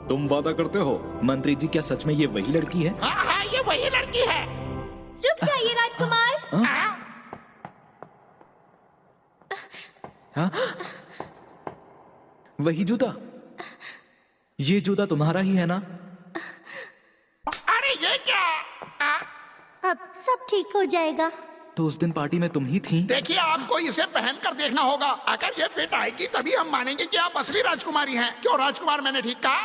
तुम वादा करते हो? मंत्री जी, क्या सच में ये वही लड़की है? हाँ, ये वही लड़की है। रुक जाइए राजकुमार। हाँ? वही जूता? ये जूता तुम्हारा ही है ना? अरे ये क्या? अब सब ठीक हो जाएगा। तो उस दिन पार्टी में तुम ही थी? देखिए, आपको इसे पहन कर देखना होगा। अगर ये फिट आएगी तभी हम मानेंगे कि आप असली राजकुमारी हैं। क्यों राजकुमार, मैंने ठीक कहा?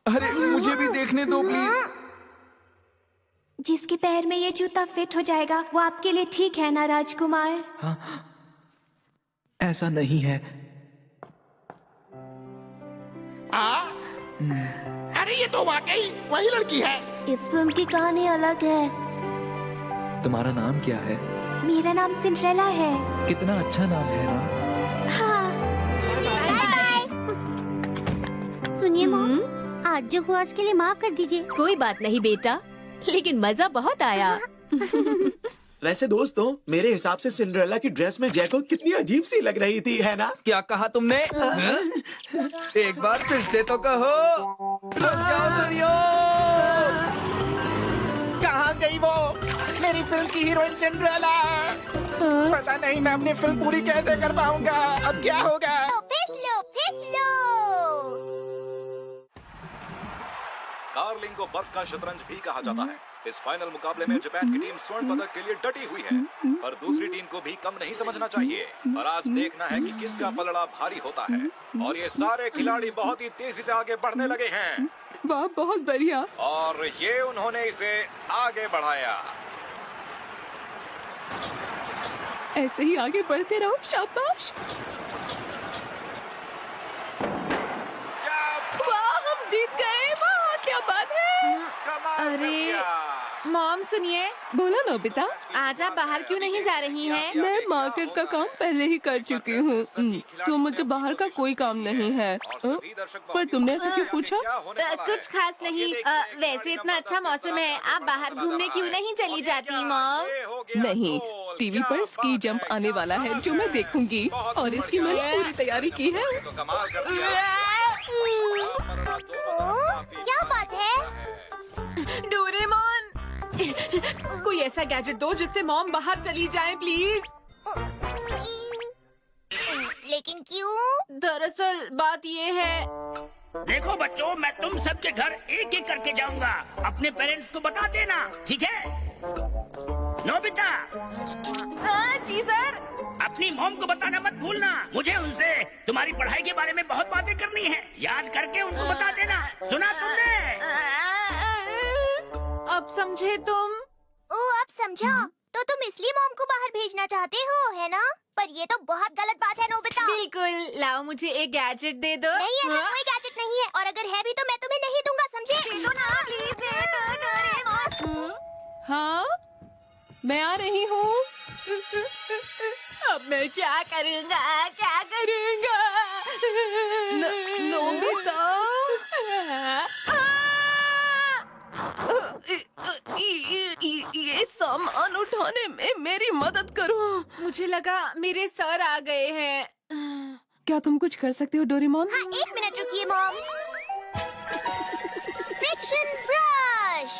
अरे मुझे भी देखने दो प्लीज। जिसके पैर में ये जूता फिट हो जाएगा वो आपके लिए ठीक है ना राजकुमार? हाँ, ऐसा नहीं है। अरे ये तो वाकई वही लड़की है। इस फिल्म की कहानी अलग है। तुम्हारा नाम क्या है? मेरा नाम सिंड्रेला है। कितना अच्छा नाम है ना? हाँ। सुनिए मॉम, आज जो हुआ उसके लिए माफ कर दीजिए। कोई बात नहीं बेटा, लेकिन मजा बहुत आया। वैसे दोस्तों, मेरे हिसाब से सिंड्रेला की ड्रेस में जैको कितनी अजीब सी लग रही थी, है ना? क्या कहा तुमने? एक बार फिर से तो कहो। रुक जाओ, सुनियो। कहाँ गई वो मेरी फिल्म की हीरोइन सिंड्रेला? पता नहीं मैं अपनी फिल्म पूरी कैसे कर पाऊंगा। अब क्या होगा? फिसलो, फिसलो। कार्लिंग को बर्फ का शतरंज भी कहा जाता है। इस फाइनल मुकाबले में जापान की टीम स्वर्ण पदक के लिए डटी हुई है, पर दूसरी टीम को भी कम नहीं समझना चाहिए। और आज देखना है कि किसका पलड़ा भारी होता है। और ये सारे खिलाड़ी बहुत ही तेजी से आगे बढ़ने लगे हैं। वाह, बहुत बढ़िया। और ये उन्होंने इसे आगे बढ़ाया। ऐसे ही आगे बढ़ते रहो, शाबाश। वाह, हम जीत गए। वाह, क्या बात है। अरे मॉम, सुनिए। बोलो नोबिता। आज आप बाहर क्यों नहीं जा रही हैं? मैं मार्केट का काम पहले ही कर चुकी हूँ, तो मुझे बाहर का कोई काम नहीं है। पर तुमने ऐसे क्यों पूछा? कुछ खास नहीं। वैसे इतना अच्छा मौसम है, आप बाहर घूमने क्यों नहीं चली जाती मॉम? नहीं, टीवी पर स्की जंप आने वाला है जो मैं देखूंगी, और इसकी मैंने पूरी तैयारी की है। क्या बात है? डोरेमोन, कोई ऐसा गैजेट दो जिससे मॉम बाहर चली जाए प्लीज। लेकिन क्यों? दरअसल बात ये है। देखो बच्चों, मैं तुम सबके घर एक एक करके जाऊंगा। अपने पेरेंट्स को बता देना, ठीक है? नोबिता, जी सर। अपनी मॉम को बताना मत भूलना। मुझे उनसे तुम्हारी पढ़ाई के बारे में बहुत बातें करनी है। याद करके उनको बता देना। सुना तुमने? अब समझे तुम? ओ अब समझा। तो तुम इसलिए मॉम को बाहर भेजना चाहते हो, है ना? पर ये तो बहुत गलत बात है नोबिता। बिल्कुल। लाओ मुझे एक गैजेट दे दो। नहीं, ऐसा कोई गैजेट नहीं है, और अगर है भी तो मैं तुम्हें नहीं दूंगा, समझे? दे दो ना प्लीज, दे दो। हाँ, मैं आ रही हूँ। अब मैं क्या करूँगा, क्या करूँगा? नोबिता, ये सामान उठाने में मेरी मदद करो। मुझे लगा मेरे सर आ गए हैं। क्या तुम कुछ कर सकते हो डोरेमोन? हाँ, 1 मिनट रुकिए मॉम। Friction brush.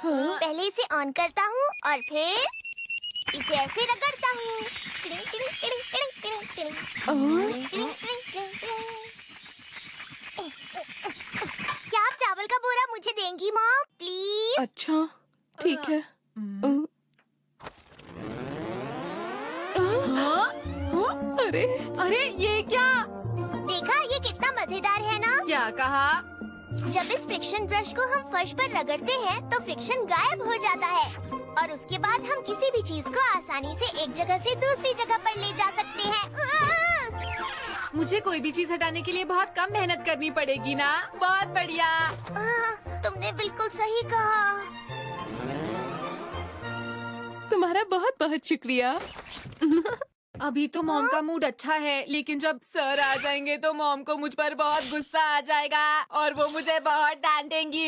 पहले इसे ऑन करता हूँ और फिर इसे ऐसे रगड़ता हूँ। Tiding, tiding, tiding, tiding, tiding, tiding. Tiding, tiding, tiding, tiding. क्या आप चावल का बोरा मुझे देंगी मॉम, प्लीज? अच्छा, ठीक है। अरे अरे ये क्या? देखा, ये कितना मजेदार है ना? क्या कहा? जब इस फ्रिक्शन ब्रश को हम फर्श पर रगड़ते हैं तो फ्रिक्शन गायब हो जाता है और उसके बाद हम किसी भी चीज को आसानी से एक जगह से दूसरी जगह पर ले जा सकते हैं। मुझे कोई भी चीज हटाने के लिए बहुत कम मेहनत करनी पड़ेगी ना? बहुत बढ़िया। तुमने बिल्कुल सही कहा। तुम्हारा बहुत बहुत शुक्रिया। अभी तो मॉम का मूड अच्छा है, लेकिन जब सर आ जाएंगे तो मॉम को मुझ पर बहुत गुस्सा आ जाएगा और वो मुझे बहुत डांटेंगी।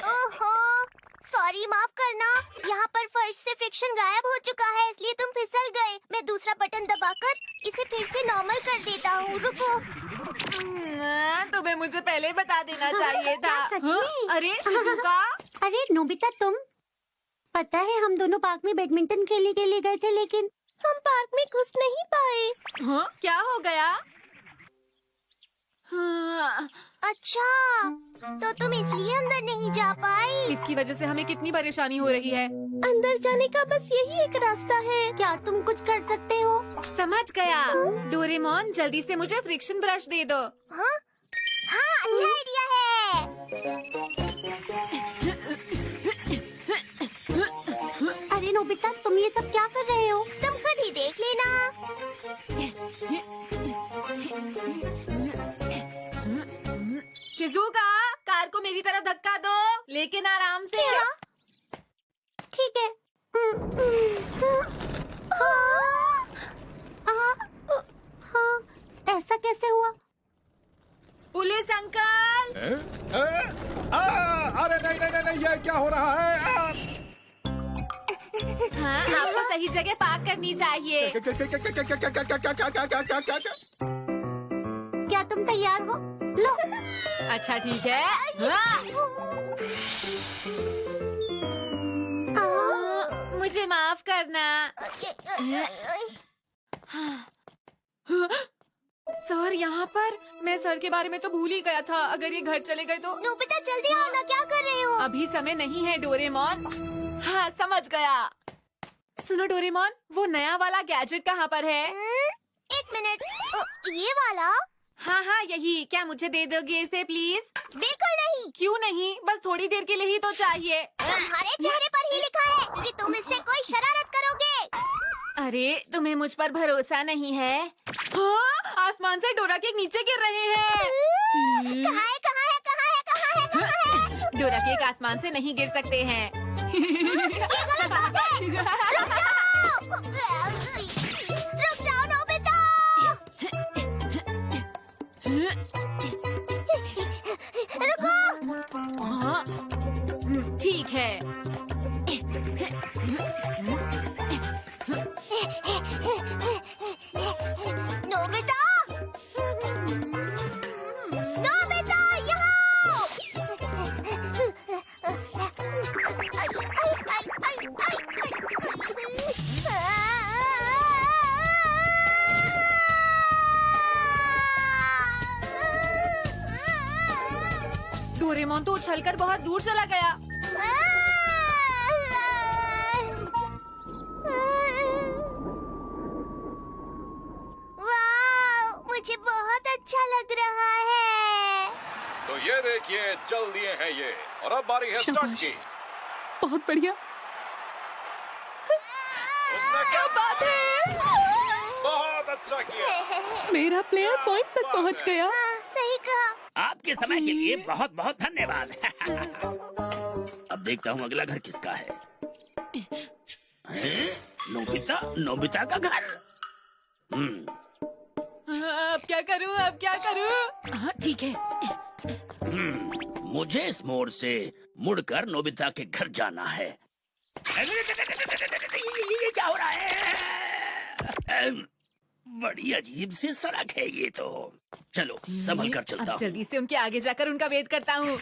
ओहो, सॉरी, माफ करना। यहाँ पर फर्श से फ्रिक्शन गायब हो चुका है, इसलिए तुम फिसल गए। मैं दूसरा बटन दबाकर इसे फिर से नॉर्मल कर देता हूँ। रुको। तुम्हें मुझे पहले बता देना चाहिए था। सच में? अरे शिजुका। अरे नोबिता, तुम पता है हम दोनों पार्क में बैडमिंटन खेलने के लिए गए थे, लेकिन हम पार्क में घुस नहीं पाए। हाँ? क्या हो गया? हाँ। अच्छा, तो तुम इसलिए अंदर नहीं जा पाई? इसकी वजह से हमें कितनी परेशानी हो रही है। अंदर जाने का बस यही एक रास्ता है। क्या तुम कुछ कर सकते हो? समझ गया। डोरेमोन, जल्दी से मुझे फ्रिक्शन ब्रश दे दो। हाँ, हाँ, अच्छा आइडिया है। अरे नोबिता, तुम ये सब क्या कर रहे हो? तुम खुद ही देख लेना। शिजुका, कार को मेरी तरफ धक्का दो, लेकिन आराम से। ठीक है। हाँ, ऐसा कैसे हुआ? Police uncle. अरे नहीं नहीं नहीं, ये क्या हो रहा है? हाँ, आपको सही जगह पार्क करनी चाहिए। क्या तुम तैयार हो? लो। अच्छा ठीक है। हाँ। मुझे माफ करना। सर यहाँ पर? मैं सर के बारे में तो भूल ही गया था। अगर ये घर चले गए तो? नोबिता, जल्दी आओ ना, क्या कर रहे हो? अभी समय नहीं है डोरेमोन। हाँ, समझ गया। सुनो डोरेमोन, वो नया वाला गैजेट कहाँ पर है? 1 मिनट। ये वाला? हाँ हाँ, यही। क्या मुझे दे दोगे इसे प्लीज? बिल्कुल नहीं। क्यों नहीं? बस थोड़ी देर के लिए ही तो चाहिए। तुम्हारे चेहरे पर ही लिखा है कि तुम इससे कोई शरारत करोगे। अरे, तुम्हें मुझ पर भरोसा नहीं है? हाँ, आसमान से डोरा केक नीचे गिर रहे हैं। कहाँ है, कहाँ है, कहाँ है, कहाँ है, कहाँ है? डोरा केक आसमान से नहीं गिर सकते हैं। रुक जाओ नोबिता। रुको। हाँ, ठीक है। नोबिता, नोबिता, यहाँ। डोरेमोन तो उछलकर बहुत दूर चला गया। वाह, मुझे बहुत अच्छा लग रहा है। तो ये देखिए, चल दिए हैं ये, और अब बारी है स्टार्ट की। बहुत बढ़िया। क्या बात है? बहुत अच्छा किया। मेरा प्लेयर पॉइंट तक पहुंच गया। सही कहा। आपके समय के लिए बहुत बहुत धन्यवाद। अब देखता हूँ अगला घर किसका है। नोबिता, नोबिता का घर। अब क्या करूँ, अब क्या करूँ? हाँ ठीक है। मुझे इस मोड़ से मुड़कर नोबिता के घर जाना है। ये क्या हो रहा है? बड़ी अजीब सी सड़क है ये तो। चलो संभल कर चलता हूँ। जल्दी से उनके आगे जाकर उनका वेट करता हूँ।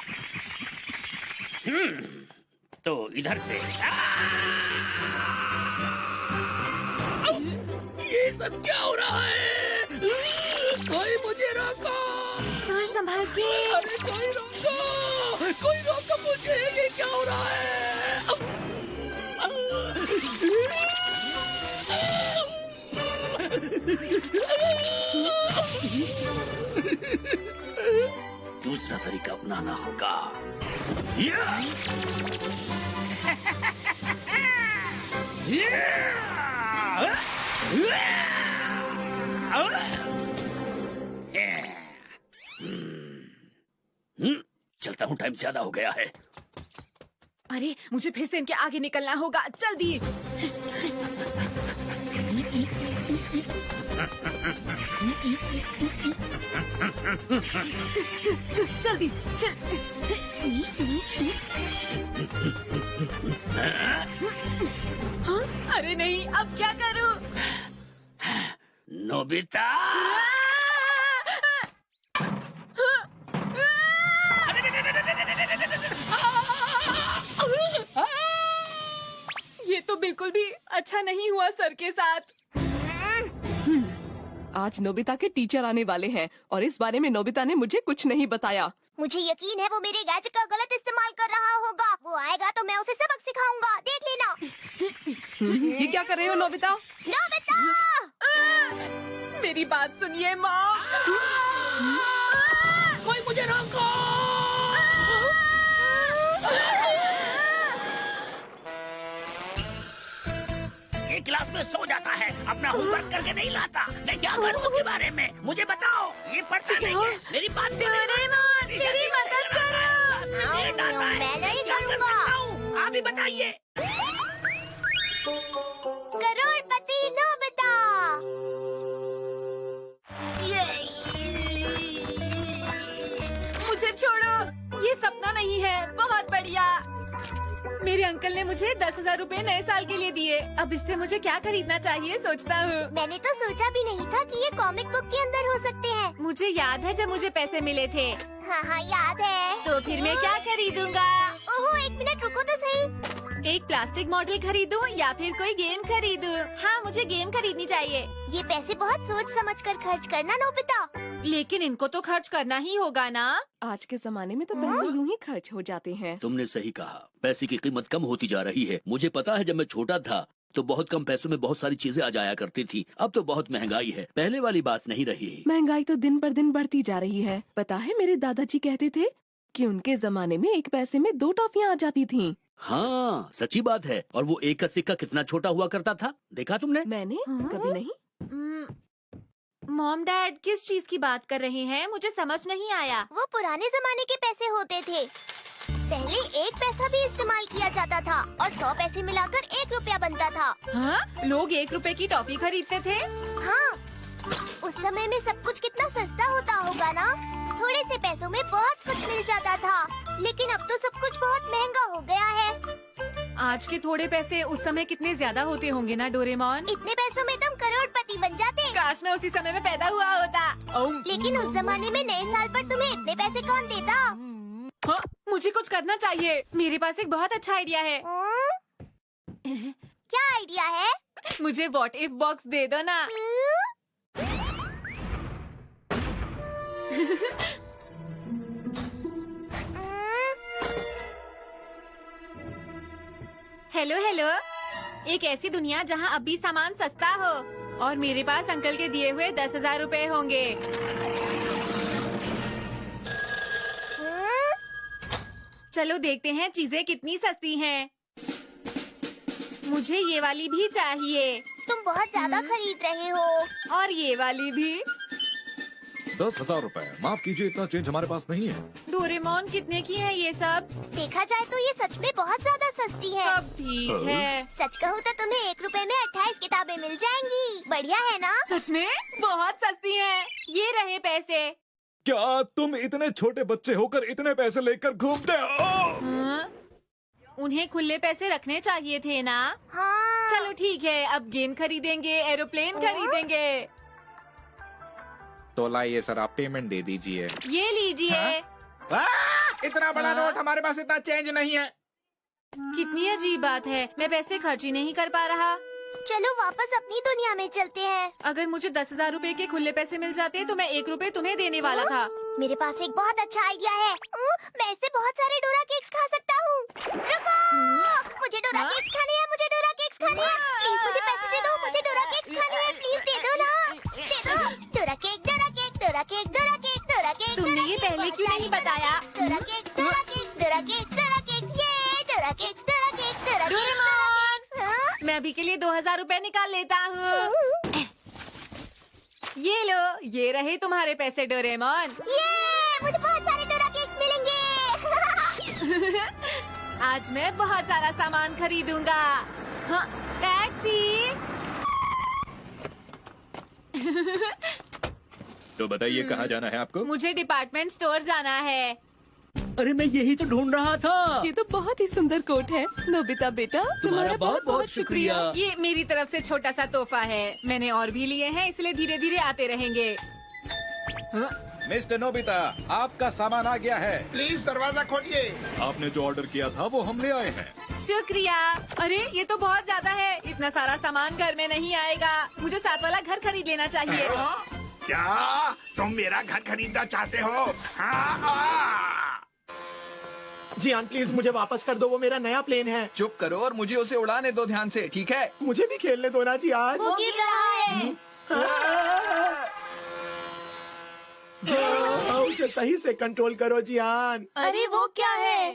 तो इधर से। ये सब क्या हो रहा है? कोई मुझे रोको। जोर संभाल के। अरे कोई रोको, कोई रोको मुझे। ये क्या हो रहा है? दूसरा तरीका अपनाना होगा। चलता हूँ, टाइम ज्यादा हो गया है। अरे मुझे फिर से इनके आगे निकलना होगा, जल्दी। जल्दी। हाँ? अरे नहीं, अब क्या करूं? नोबिता, ये तो बिल्कुल भी अच्छा नहीं हुआ सर के साथ। आज नोबिता के टीचर आने वाले हैं और इस बारे में नोबिता ने मुझे कुछ नहीं बताया। मुझे यकीन है वो मेरे गैजेट का गलत इस्तेमाल कर रहा होगा। वो आएगा तो मैं उसे सबक सिखाऊंगा, देख लेना। ये क्या कर रहे हो नोबिता? नोबिता! मेरी बात सुनिए माँ। कोई मुझे रोको। ये क्लास में सो जाता है, अपना होमवर्क करके नहीं लाता। मैं क्या करूँ उसके बारे में? मुझे बताओ। ये पढ़ता नहीं है। मेरी बात मेरी मदद करो। मैं नहीं करूँगा। आप ही बताइए। करोड़पति नोबिता। मुझे छोड़ो, ये सपना नहीं है। बहुत बढ़िया। मेरे अंकल ने मुझे 10,000 रुपए नए साल के लिए दिए। अब इससे मुझे क्या खरीदना चाहिए सोचता हूँ। मैंने तो सोचा भी नहीं था कि ये कॉमिक बुक के अंदर हो सकते हैं। मुझे याद है जब मुझे पैसे मिले थे। हाँ हाँ याद है। तो फिर मैं क्या खरीदूंगा? ओहो, एक मिनट रुको तो सही। एक प्लास्टिक मॉडल खरीदूं या फिर कोई गेम खरीदूं? हाँ, मुझे गेम खरीदनी चाहिए। ये पैसे बहुत सोच समझ कर खर्च करना नोबिता। लेकिन इनको तो खर्च करना ही होगा ना। आज के जमाने में तो पैसे यूं ही खर्च हो जाते हैं। तुमने सही कहा, पैसे की कीमत कम होती जा रही है। मुझे पता है जब मैं छोटा था तो बहुत कम पैसों में बहुत सारी चीजें आ जाया करती थी। अब तो बहुत महंगाई है, पहले वाली बात नहीं रही। महंगाई तो दिन पर दिन बढ़ती जा रही है। पता है मेरे दादाजी कहते थे कि उनके जमाने में 1 पैसे में 2 टॉफियां आ जाती थीं। हाँ सच्ची बात है। और वो 1 का सिक्का कितना छोटा हुआ करता था, देखा तुमने? मैंने कभी नहीं। मॉम डैड किस चीज की बात कर रहे हैं? मुझे समझ नहीं आया। वो पुराने जमाने के पैसे होते थे। पहले 1 पैसा भी इस्तेमाल किया जाता था और 100 पैसे मिलाकर 1 रुपया बनता था। हाँ? लोग 1 रुपए की टॉफी खरीदते थे? हाँ, उस समय में सब कुछ कितना सस्ता होता होगा ना। थोड़े से पैसों में बहुत कुछ मिल जाता था। लेकिन अब तो सब कुछ बहुत महंगा हो गया है। आज के थोड़े पैसे उस समय कितने ज्यादा होते होंगे ना डोरेमोन? इतने पैसों में तुम करोड़पति बन जाते। काश मैं उसी समय में पैदा हुआ होता। लेकिन उस जमाने में नए साल पर तुम्हें इतने पैसे कौन देता? हाँ, मुझे कुछ करना चाहिए। मेरे पास एक बहुत अच्छा आइडिया है। क्या आइडिया है? मुझे व्हाट इफ बॉक्स दे दो ना। हेलो हेलो, एक ऐसी दुनिया जहाँ अब भी सामान सस्ता हो और मेरे पास अंकल के दिए हुए 10,000 रुपए होंगे। चलो देखते हैं चीजें कितनी सस्ती हैं। मुझे ये वाली भी चाहिए। तुम बहुत ज्यादा खरीद रहे हो। और ये वाली भी। 10,000 रुपए। माफ कीजिए, इतना चेंज हमारे पास नहीं है। डोरेमोन कितने की है ये सब? देखा जाए तो ये सच में बहुत ज्यादा सस्ती है। अब ठीक है। सच कहूँ तो तुम्हें 1 रुपए में 28 किताबें मिल जाएंगी। बढ़िया है ना? सच में बहुत सस्ती है। ये रहे पैसे। क्या तुम इतने छोटे बच्चे होकर इतने पैसे लेकर घूमते हो? हाँ? उन्हें खुले पैसे रखने चाहिए थे ना? हाँ। चलो ठीक है, अब गेम खरीदेंगे, एरोप्लेन खरीदेंगे। तो लाइए सर, आप पेमेंट दे दीजिए। ये लीजिए। इतना बड़ा नोट, हमारे पास इतना चेंज नहीं है। कितनी अजीब बात है, मैं पैसे खर्च ही नहीं कर पा रहा। चलो वापस अपनी दुनिया में चलते हैं। अगर मुझे 10,000 रुपए के खुले पैसे मिल जाते तो मैं 1 रुपए तुम्हें देने वाला था। मेरे पास एक बहुत अच्छा आइडिया है। मैं इससे बहुत सारे डोरा केक्स खा सकता हूँ। रुको, मुझे डोरा केक्स खाने हैं, मुझे डोरा केक्स खाने हैं। प्लीज मुझे पैसे दे दो, मुझे डोरा केक्स खाने हैं। प्लीज दे दो ना, दे दो। Dora cake, Dora cake, Dora cake, Dora cake, Dora cake. तुमने ये पहले क्यों नहीं बताया? Dora cake, Dora cake, Dora cake, Dora cake, ये Dora cake, Dora cake, Dora cake. मैं अभी के लिए 2,000 रुपए निकाल लेता हूँ। ये लो, ये रहे तुम्हारे पैसे डोरेमोन। ये मुझे बहुत सारे डोरा केक्स मिलेंगे। आज मैं बहुत सारा सामान खरीदूंगा। हाँ, टैक्सी। तो बताइए कहाँ जाना है आपको? मुझे डिपार्टमेंट स्टोर जाना है। अरे मैं यही तो ढूंढ रहा था। ये तो बहुत ही सुंदर कोट है। नोबिता बेटा, तुम्हारा बहुत बहुत शुक्रिया। ये मेरी तरफ से छोटा सा तोहफा है। मैंने और भी लिए हैं, इसलिए धीरे धीरे आते रहेंगे। मिस्टर नोबिता, आपका सामान आ गया है। प्लीज दरवाजा खोलिए। आपने जो ऑर्डर किया था वो हम ले आए हैं। शुक्रिया। अरे ये तो बहुत ज्यादा है, इतना सारा सामान घर में नहीं आएगा। मुझे साथ वाला घर खरीद लेना चाहिए। क्या तुम मेरा घर खरीदना चाहते हो? हाँ। जियान प्लीज मुझे वापस कर दो, वो मेरा नया प्लेन है। चुप करो और मुझे उसे उड़ाने दो ध्यान से, ठीक है? मुझे भी खेलने दो ना जियान। वो गिर रहा है। उसे सही से कंट्रोल करो जियान। अरे वो क्या है?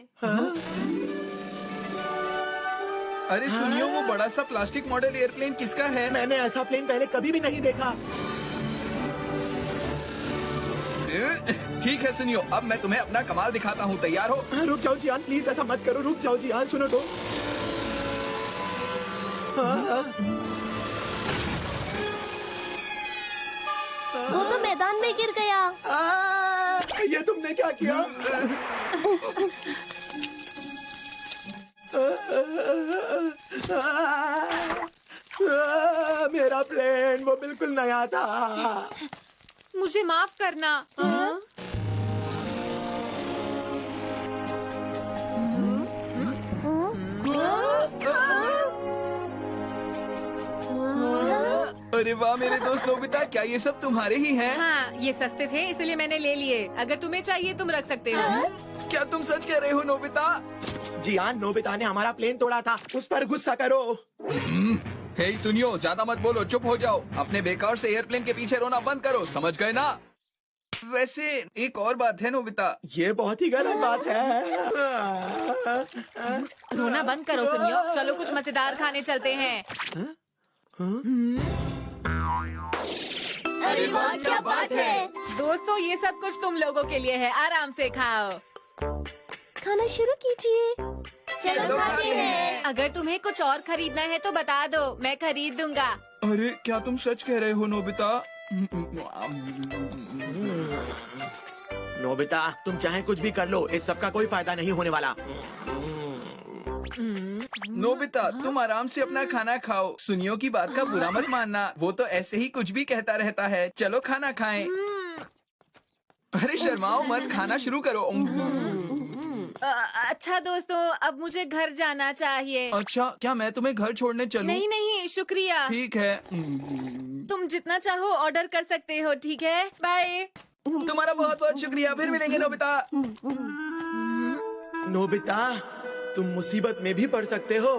अरे सुनियो, वो बड़ा सा प्लास्टिक मॉडल एयरप्लेन किसका है? मैंने ऐसा प्लेन पहले कभी भी नहीं देखा। ठीक है सुनियो, अब मैं तुम्हें अपना कमाल दिखाता हूँ। तैयार हो? रुक जाओ जियान, प्लीज ऐसा मत करो। रुक जाओ जियान, सुनो तो। वो तो मैदान में गिर गया। ये तुमने क्या किया? मेरा प्लेन वो बिल्कुल नया था। मुझे माफ करना। अरे वाह मेरे दोस्त नोबिता, क्या ये सब तुम्हारे ही हैं? हाँ, ये सस्ते थे इसलिए मैंने ले लिए। अगर तुम्हें चाहिए तुम रख सकते हो। क्या तुम सच कह रहे हो नोबिता? जियान, नोबिता ने हमारा प्लेन तोड़ा था, उस पर गुस्सा करो। हे सुनियो, ज्यादा मत बोलो, चुप हो जाओ। अपने बेकार से एयरप्लेन के पीछे रोना बंद करो, समझ गए ना? वैसे एक और बात है नोबिता। ये बहुत ही गलत बात है। रोना बंद करो सुनियो, चलो कुछ मजेदार खाने चलते हैं। अरे वाह, क्या बात है। दोस्तों, ये सब कुछ तुम लोगों के लिए है, आराम से खाओ। खाना शुरू कीजिए। चलो खाते हैं। अगर तुम्हें कुछ और खरीदना है तो बता दो, मैं खरीद दूंगा। अरे क्या तुम सच कह रहे हो नोबिता? नोबिता, तुम चाहे कुछ भी कर लो, इस सब का कोई फायदा नहीं होने वाला। नोबिता, तुम आराम से अपना खाना खाओ। सुनियो की बात का बुरा मत मानना, वो तो ऐसे ही कुछ भी कहता रहता है। चलो खाना खाएं। अरे शर्माओ मत, खाना शुरू करो। अच्छा दोस्तों, अब मुझे घर जाना चाहिए। अच्छा, क्या मैं तुम्हें घर छोड़ने चलूं? नहीं नहीं, शुक्रिया। ठीक है। तुम जितना चाहो ऑर्डर कर सकते हो, ठीक है? बाय। तुम्हारा बहुत बहुत शुक्रिया, फिर मिलेंगे नोबिता। नोबिता, तुम मुसीबत में भी पड़ सकते हो।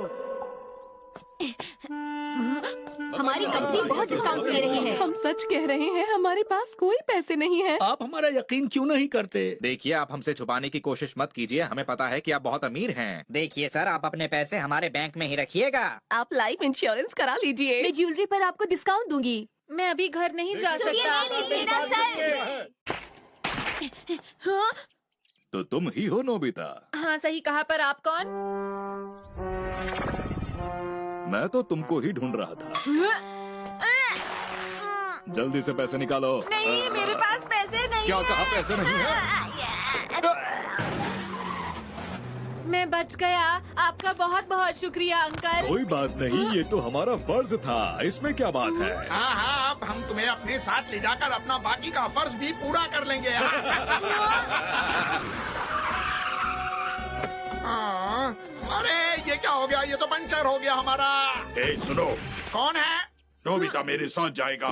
हमारी कंपनी बहुत डिस्काउंट दे रही है। हम सच कह रहे हैं, हमारे पास कोई पैसे नहीं है। आप हमारा यकीन क्यों नहीं करते? देखिए, आप हमसे छुपाने की कोशिश मत कीजिए, हमें पता है कि आप बहुत अमीर हैं। देखिए सर, आप अपने पैसे हमारे बैंक में ही रखिएगा। आप लाइफ इंश्योरेंस करा लीजिए। मैं ज्वेलरी पर आपको डिस्काउंट दूंगी। मैं अभी घर नहीं जा सकता। हाँ? तो तुम ही हो नोबिता? हाँ सही कहा, पर आप कौन? मैं तो तुमको ही ढूंढ रहा था। जल्दी से पैसे निकालो। नहीं, मेरे पास पैसे नहीं क्या है। कहा पैसे नहीं है? मैं बच गया। आपका बहुत बहुत शुक्रिया अंकल। कोई बात नहीं, ये तो हमारा फर्ज था, इसमें क्या बात है? हाँ हाँ, अब हम तुम्हें अपने साथ ले जाकर अपना बाकी का फर्ज भी पूरा कर लेंगे। हाँ, अरे ये क्या हो गया? ये तो पंचर हो गया हमारा। ए सुनो, कौन है? नोबिता मेरे साथ जाएगा।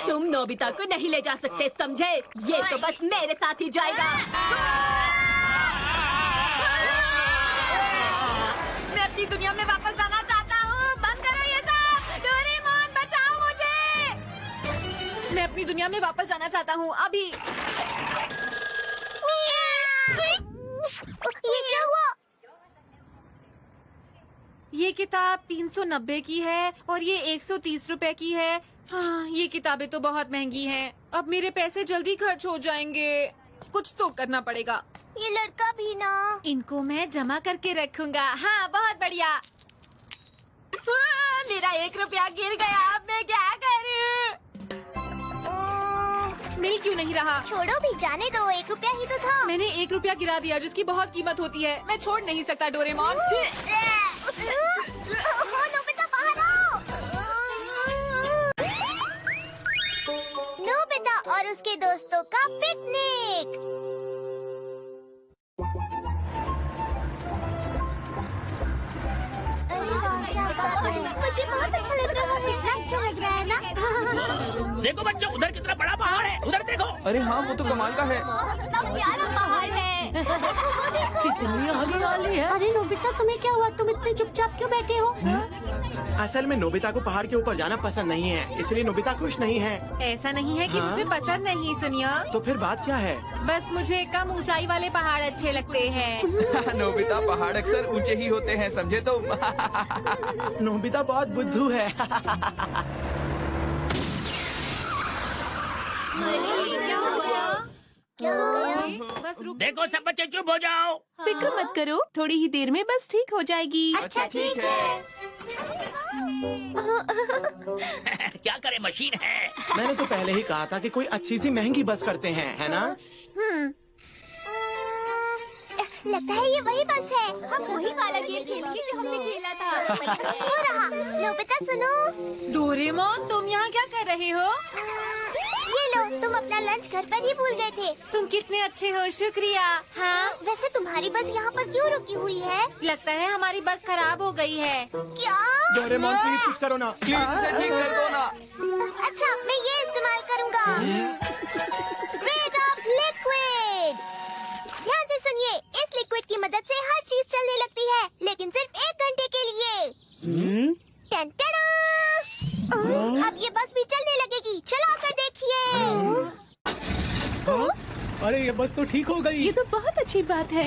तुम नोबिता को नहीं ले जा सकते, समझे? ये तो बस मेरे साथ ही जाएगा। मैं अपनी दुनिया में वापस जाना चाहता हूँ। बंद करो ये सब। डोरेमोन बचाओ मुझे। मैं अपनी दुनिया में वापस जाना चाहता हूँ अभी। ये क्या हुआ? ये किताब 390 की है और ये 130 रुपए की है। हाँ, ये किताबें तो बहुत महंगी हैं। अब मेरे पैसे जल्दी खर्च हो जाएंगे। कुछ तो करना पड़ेगा। ये लड़का भी ना। इनको मैं जमा करके रखूंगा। हाँ, बहुत बढ़िया। हाँ, मेरा 1 रुपया गिर गया। अब मैं क्या करूँ? मिल क्यों नहीं रहा? छोड़ो भी, जाने दो। 1 रुपया ही तो था। मैंने 1 रुपया गिरा दिया, जिसकी बहुत कीमत होती है। मैं छोड़ नहीं सकता डोरेमोन। नोबिता बाहर आओ। नोबिता और उसके दोस्तों का पिकनिक। मुझे बहुत अच्छा लग रहा है। कितना अच्छा लग रहा है ना? देखो बच्चों, उधर कितना बड़ा पहाड़ है, उधर देखो। अरे हाँ, वो तो कमाल का है। कितना प्यारा पहाड़ है। कितनी हरियाली है। अरे नोबिता, तुम्हें क्या हुआ? तुम इतने चुपचाप क्यों बैठे हो? असल में नोबिता को पहाड़ के ऊपर जाना पसंद नहीं है, इसलिए नोबिता खुश नहीं है। ऐसा नहीं है कि मुझे पसंद नहीं, सुनिया। तो फिर बात क्या है? बस मुझे कम ऊंचाई वाले पहाड़ अच्छे लगते हैं। नोबिता, पहाड़ अक्सर ऊंचे ही होते हैं, समझे तो। नोबिता बहुत बुद्धू है। बस रुक। देखो सब बच्चे चुप हो जाओ। फिक्र मत करो, थोड़ी ही देर में बस ठीक हो जाएगी। अच्छा ठीक है। क्या करे, मशीन है। मैंने तो पहले ही कहा था कि कोई अच्छी सी महंगी बस करते हैं, है ना? लगता है ये वही बस है। हम वही वाला गेम खेलेंगे जो हमने खेला था। हो रहा। नोबिता सुनो। डोरेमोन, तुम यहाँ क्या कर रहे हो? ये लो, तुम अपना लंच घर पर ही भूल गए थे। तुम कितने अच्छे हो, शुक्रिया। हाँ, वैसे तुम्हारी बस यहाँ पर क्यों रुकी हुई है? लगता है हमारी बस खराब हो गई है। क्या? डोरेमोन प्लीज कुछ करो ना। प्लीज इसे ठीक कर दो ना। अच्छा, मैं ये इस्तेमाल करूँगा। Grade of liquid. ध्यान से सुनिए, इस लिक्विड की मदद से हर चीज चलने लगती है, लेकिन सिर्फ 1 घंटे के लिए। टन-टडा! अब ये बस भी चलने लगेगी, चलो आकर देखिए। अरे ये बस तो ठीक हो गई। ये तो बहुत अच्छी बात है।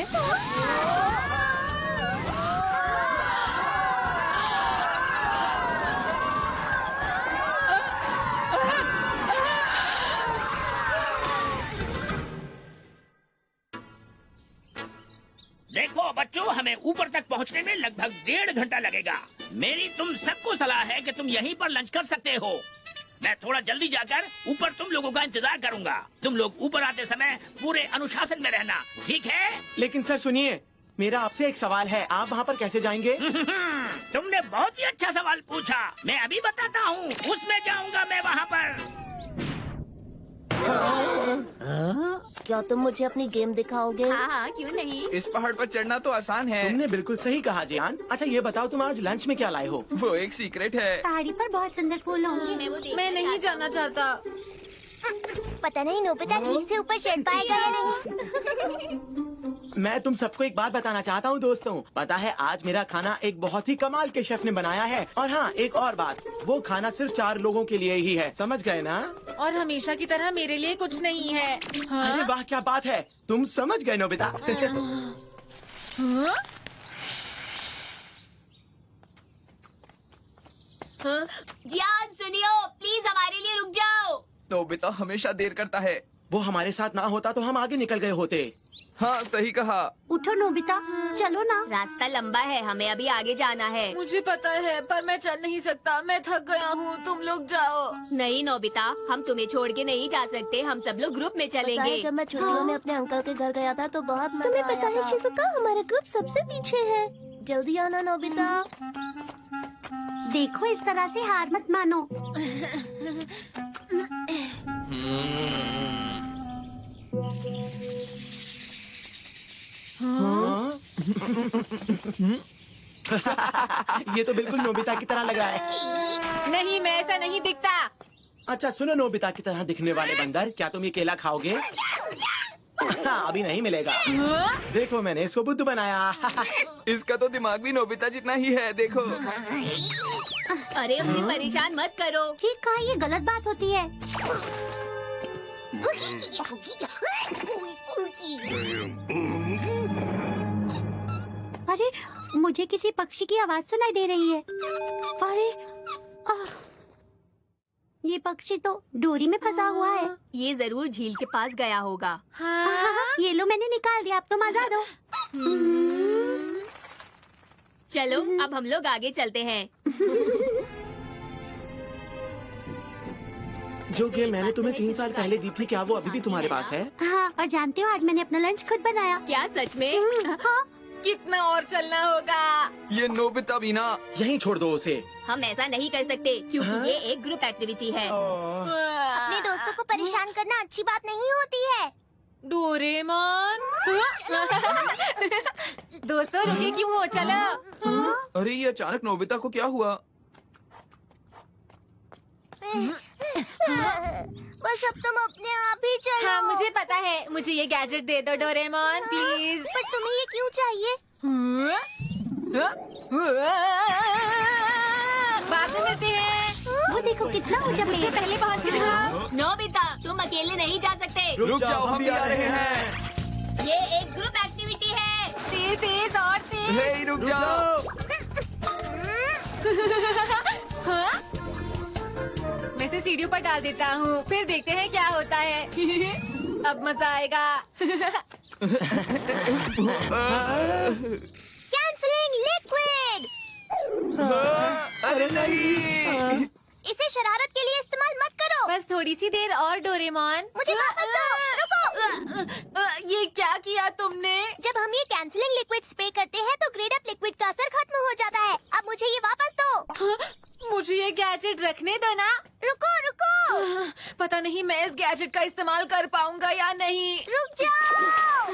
देखो बच्चों, हमें ऊपर तक पहुंचने में लगभग 1.5 घंटा लगेगा। मेरी तुम सबको सलाह है कि तुम यहीं पर लंच कर सकते हो। मैं थोड़ा जल्दी जाकर ऊपर तुम लोगों का इंतजार करूंगा। तुम लोग ऊपर आते समय पूरे अनुशासन में रहना, ठीक है? लेकिन सर सुनिए, मेरा आपसे एक सवाल है, आप वहाँ पर कैसे जाएंगे? तुमने बहुत ही अच्छा सवाल पूछा। मैं अभी बताता हूँ। उसमें जाऊंगा मैं वहाँ पर। क्या तुम मुझे अपनी गेम दिखाओगे? हाँ, क्यों नहीं? इस पहाड़ पर चढ़ना तो आसान है। तुमने बिल्कुल सही कहा जियान। अच्छा ये बताओ, तुम आज लंच में क्या लाए हो? वो एक सीक्रेट है। पहाड़ी पर बहुत सुंदर फूल होंगे। मैं नहीं जाना चाहता। पता नहीं नोबिता ठीक से ऊपर चढ़ पाएगा या नहीं। मैं तुम सबको एक बात बताना चाहता हूँ दोस्तों। पता है आज मेरा खाना एक बहुत ही कमाल के शेफ ने बनाया है। और हाँ, एक और बात, वो खाना सिर्फ 4 लोगों के लिए ही है, समझ गए ना? और हमेशा की तरह मेरे लिए कुछ नहीं है। हाँ? अरे वाह, क्या बात है, तुम समझ गए नोबिता। हाँ? जियान सुनियो, प्लीज हमारे लिए रुक जाओ। नोबिता हमेशा देर करता है। वो हमारे साथ ना होता तो हम आगे निकल गए होते। हाँ सही कहा। उठो नोबिता, चलो ना। रास्ता लंबा है, हमें अभी आगे जाना है। मुझे पता है पर मैं चल नहीं सकता, मैं थक गया हूँ, तुम लोग जाओ। नहीं नोबिता, हम तुम्हें छोड़ के नहीं जा सकते, हम सब लोग ग्रुप में चलेंगे। जब मैं छुट्टियों में अपने अंकल के घर गया था तो बहुत मजा आया। तुम्हें पता है शिजुका, हमारा ग्रुप सबसे पीछे है। जल्दी आना नोबिता। देखो इस तरह से हार मत मानो। हाँ? ये तो बिल्कुल नोबिता की तरह लग रहा है। नहीं, मैं ऐसा नहीं दिखता। अच्छा सुनो नोबिता की तरह दिखने वाले बंदर, क्या तुम ये केला खाओगे? हाँ, अभी नहीं मिलेगा। देखो मैंने इसको बुद्ध बनाया। इसका तो दिमाग भी नोबिता जितना ही है, देखो। अरे उन्हें परेशान मत करो। ठीक कहा, ये गलत बात होती है। अरे मुझे किसी पक्षी की आवाज सुनाई दे रही है। अरे ये पक्षी तो डोरी में फंसा हुआ है। ये जरूर झील के पास गया होगा। हाँ, ये लो मैंने निकाल दिया, अब तो मजा दो। चलो अब हम लोग आगे चलते हैं। जो गेम मैंने तुम्हें 3 साल पहले दी थी, क्या वो अभी भी तुम्हारे पास है? हाँ, और जानते हो आज मैंने अपना लंच खुद बनाया। क्या सच में? हाँ। कितना और चलना होगा? ये नोबिता भी ना। यहीं छोड़ दो उसे। हम ऐसा नहीं कर सकते क्योंकि ये एक ग्रुप एक्टिविटी है। अपने दोस्तों को परेशान करना अच्छी बात नहीं होती है। डोरेमोन। दोस्तों रुके क्यों हो, चलो। अरे ये अचानक नोबिता को क्या हुआ? बस अब तुम अपने आप ही चलो। हाँ मुझे पता है, मुझे ये गैजेट दे दो डोरेमोन प्लीज। पर तुम्हें ये क्यों चाहिए? बाद में मिलते हैं। वो देखो कितना ऊंचा पेड़ है। पहले पहुँच के दिखाओ। नोबिता तुम अकेले नहीं जा सकते। रुक जाओ, हम भी आ रहे हैं। ये एक ग्रुप एक्टिविटी है। तेज तेज और तेज। हे रुक जाओ। हाँ? मैं इसे सीढ़ियों पर डाल देता हूँ, फिर देखते हैं क्या होता है। अब मजा आएगा। Cancelling liquid. अरे नहीं, इसे शरारत के लिए इस्तेमाल मत करो। बस थोड़ी सी देर और डोरेमोन। मुझे वापस दो। रुको। ये क्या किया तुमने? जब हम ये कैंसलिंग लिक्विड स्प्रे करते हैं तो ग्रेड अप लिक्विड का असर खत्म हो जाता है। अब मुझे ये वापस दो। मुझे ये गैजेट रखने दो ना। रुको रुको। पता नहीं मैं इस गैजेट का इस्तेमाल कर पाऊंगा या नहीं। रुक जाओ।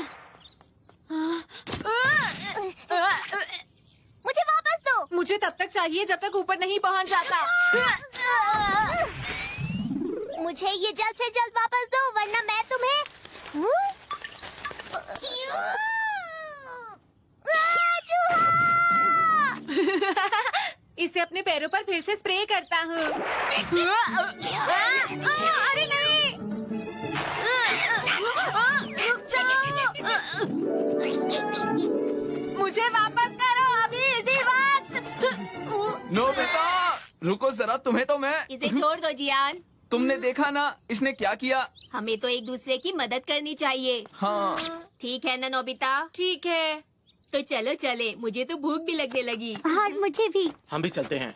मुझे वापस दो। मुझे तब तक चाहिए जब तक ऊपर नहीं पहुंच जाता। मुझे ये जल्द से जल्द वापस दो वरना मैं तुम्हें इसे अपने पैरों पर फिर से स्प्रे करता हूँ। अरे नहीं, रुक जाओ। मुझे वापस करो अभी इसी वक्त। नोबिता रुको जरा, तुम्हें तो मैं। इसे छोड़ दो जियान। तुमने देखा ना इसने क्या किया? हमें तो एक दूसरे की मदद करनी चाहिए। हाँ ठीक है ना नोबिता? ठीक है। तो चलो चले, मुझे तो भूख भी लगने लगी। हाँ मुझे भी। हम भी चलते हैं।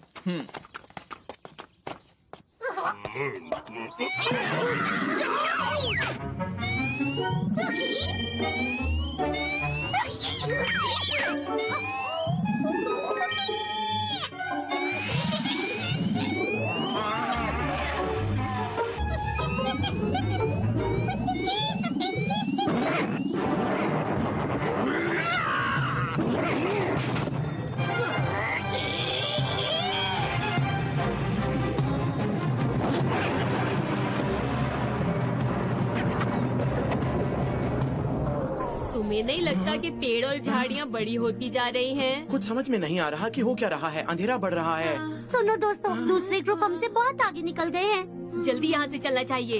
तुम्हें नहीं लगता कि पेड़ और झाड़ियाँ बड़ी होती जा रही हैं? कुछ समझ में नहीं आ रहा कि हो क्या रहा है। अंधेरा बढ़ रहा है। सुनो दोस्तों, दूसरे ग्रुप हमसे बहुत आगे निकल गए हैं। जल्दी यहाँ से चलना चाहिए।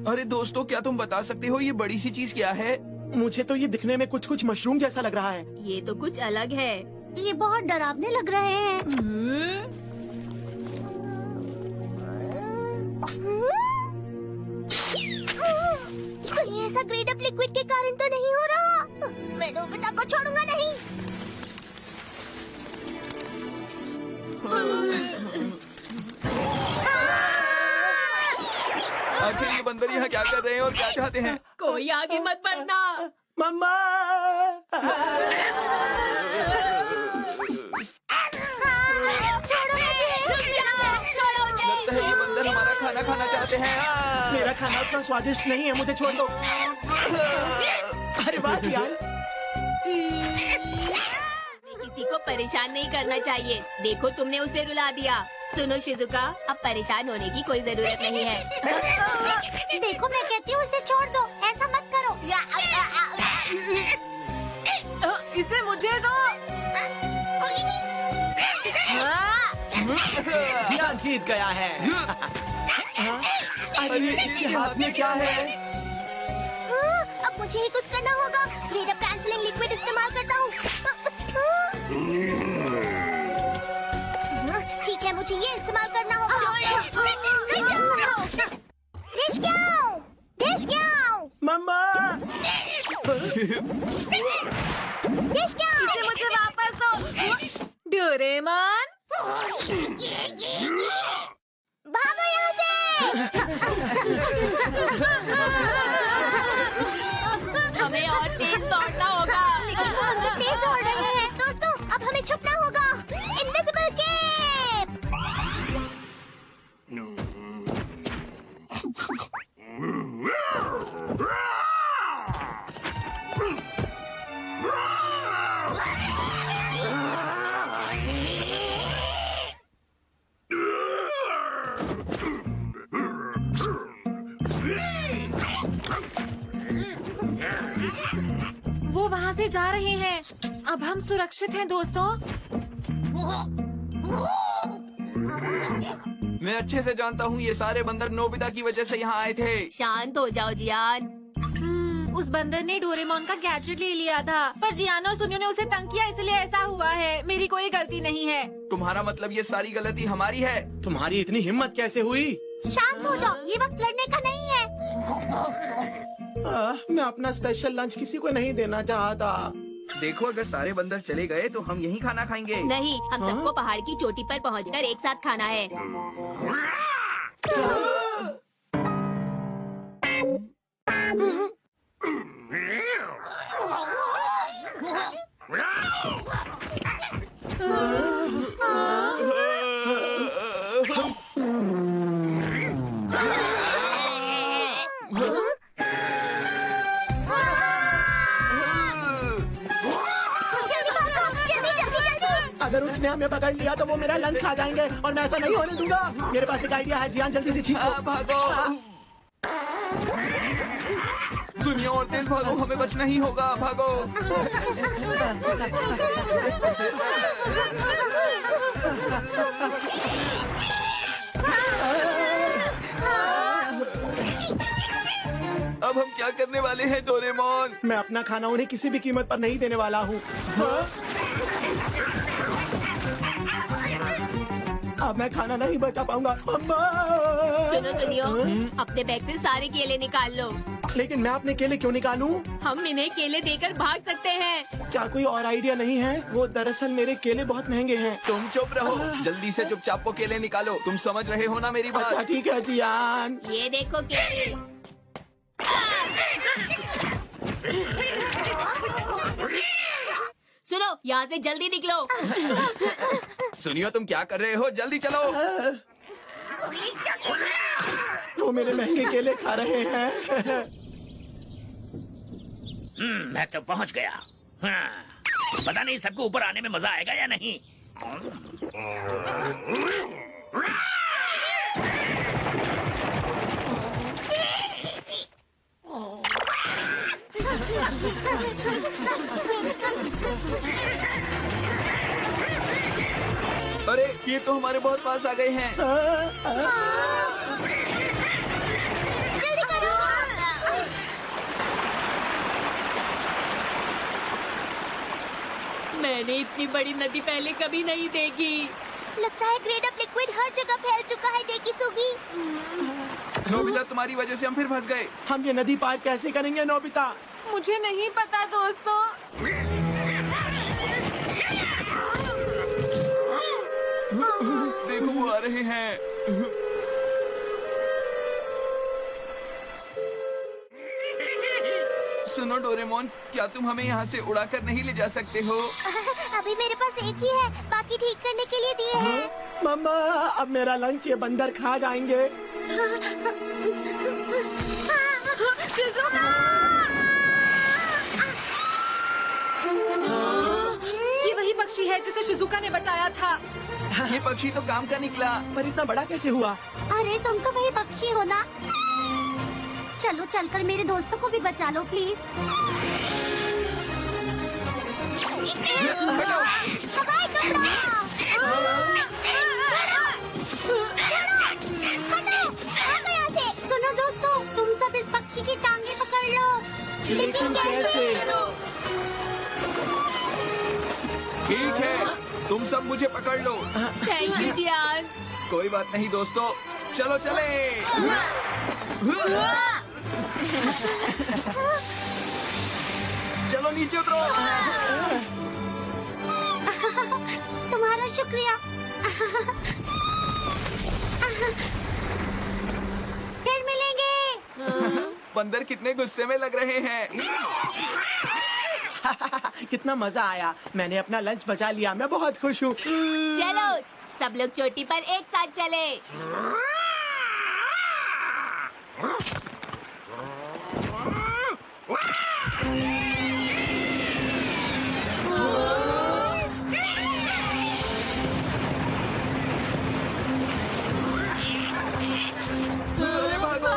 अरे दोस्तों, क्या तुम बता सकते हो ये बड़ी सी चीज क्या है? मुझे तो ये दिखने में कुछ मशरूम जैसा लग रहा है। ये तो कुछ अलग है। ये बहुत डरावने लग रहे हैं। कहीं ऐसा ग्रेड अप लिक्विड के कारण तो नहीं हो रहा? मैं नोबिता को छोड़ूंगा नहीं। आखिर ये बंदर यहाँ क्या कर रहे हैं और क्या चाहते हैं? कोई आगे मत बढ़ना। मम्मा! छोड़ो मुझे! छोड़ो मुझे! लगता है ये बंदर हमारा खाना खाना चाहते हैं। मेरा खाना उतना स्वादिष्ट नहीं है, मुझे छोड़ दो। अरे वाह यार! किसी को परेशान नहीं करना चाहिए। देखो, तुमने उसे रुला दिया। सुनो शिजुका, अब परेशान होने की कोई जरूरत नहीं है। देखो, मैं कहती हूँ उसे छोड़ दो, ऐसा मत करो। इसे मुझे दो। जियान जीत गया है। अरे इसके हाथ में क्या है? अब मुझे ही कुछ करना होगा। ग्रेड अप कैंसलिंग लिक्विड इस्तेमाल करता हूँ। ठीक है, मुझे ये इस्तेमाल करना होगा। मम्मा! इसे मुझे वापस दो। डोरेमोन! भागो यहाँ से! हमें और तेज दौड़ना होगा। लेकिन वो हमसे तेज दौड़ रहे हैं। दोस्तों, अब हमें छुपना होगा। Invisible cape! वो वहाँ से जा रहे हैं। अब हम सुरक्षित हैं दोस्तों। मैं अच्छे से जानता हूँ ये सारे बंदर नोबिता की वजह से यहाँ आए थे। शांत हो जाओ जियान। उस बंदर ने डोरेमोन का गैजेट ले लिया था, पर जियान और सुनियो ने उसे तंग किया, इसलिए ऐसा हुआ है। मेरी कोई गलती नहीं है। तुम्हारा मतलब ये सारी गलती हमारी है? तुम्हारी इतनी हिम्मत कैसे हुई? शांत हो जाओ, ये वक्त लड़ने का नहीं है। मैं अपना स्पेशल लंच किसी को नहीं देना चाहता। देखो, अगर सारे बंदर चले गए तो हम यहीं खाना खाएंगे। नहीं, हम सबको पहाड़ की चोटी पर पहुंचकर एक साथ खाना है। अगर उसने हमें पकड़ लिया तो वो मेरा लंच खा जाएंगे और मैं ऐसा नहीं होने दूंगा। मेरे पास एक आइडिया है। जियान, जल्दी से छींको। भागो! दुनिया और तेज भागो, हमें बचना ही होगा। भागो! अब हम क्या करने वाले हैं डोरेमोन? मैं अपना खाना उन्हें किसी भी कीमत पर नहीं देने वाला हूँ। अब मैं खाना नहीं बचा पाऊंगा। सुनो सुनियो, अपने बैग से सारे केले निकाल लो। लेकिन मैं अपने केले क्यों निकालूं? हम इन्हें केले देकर भाग सकते हैं। क्या कोई और आइडिया नहीं है? वो दरअसल मेरे केले बहुत महंगे हैं। तुम चुप रहो, जल्दी से चुपचाप वो केले निकालो। तुम समझ रहे हो ना मेरी बात? अच्छा ठीक है जियान। ये देखो केले। सुनो, यहाँ से जल्दी निकलो। सुनियो, तुम क्या कर रहे हो? जल्दी चलो। वो मेरे महंगे केले खा रहे हैं। मैं तो पहुंच गया। पता नहीं सबको ऊपर आने में मजा आएगा या नहीं। ये तो हमारे बहुत पास आ गए हैं। जल्दी करो। मैंने इतनी बड़ी नदी पहले कभी नहीं देखी। लगता है ग्रेड ऑफ लिक्विड हर जगह फैल चुका है डेकिसुगी। नोबिता, तुम्हारी वजह से हम फिर फंस गए। हम ये नदी पार कैसे करेंगे नोबिता? मुझे नहीं पता दोस्तों। देखो वो आ रहे हैं। सुनो डोरेमोन, क्या तुम हमें यहाँ से उड़ाकर नहीं ले जा सकते हो? अभी मेरे पास एक ही है, बाकी ठीक करने के लिए दिए हैं। मम्मा, अब मेरा लंच ये बंदर खा जाएंगे। शिज़ुका! ये वही पक्षी है जिसे शिज़ुका ने बचाया था। ये पक्षी तो काम का निकला, पर इतना बड़ा कैसे हुआ? अरे तुम तो वही पक्षी हो ना। चलो चलकर मेरे दोस्तों को भी बचा लो प्लीज। हवाई कपड़ा! हटो यहाँ से। सुनो दोस्तों, तुम सब इस पक्षी की टांगे पकड़ लो। लेकिन कैसे? ठीक है, तुम सब मुझे पकड़ लो। थैंक यू जियान। कोई बात नहीं दोस्तों, चलो चले। चलो नीचे उतरो। तुम्हारा शुक्रिया। फिर मिलेंगे। बंदर कितने गुस्से में लग रहे हैं। कितना मजा आया। मैंने अपना लंच बचा लिया, मैं बहुत खुश हूँ। चलो सब लोग चोटी पर एक साथ चले। अरे भागो।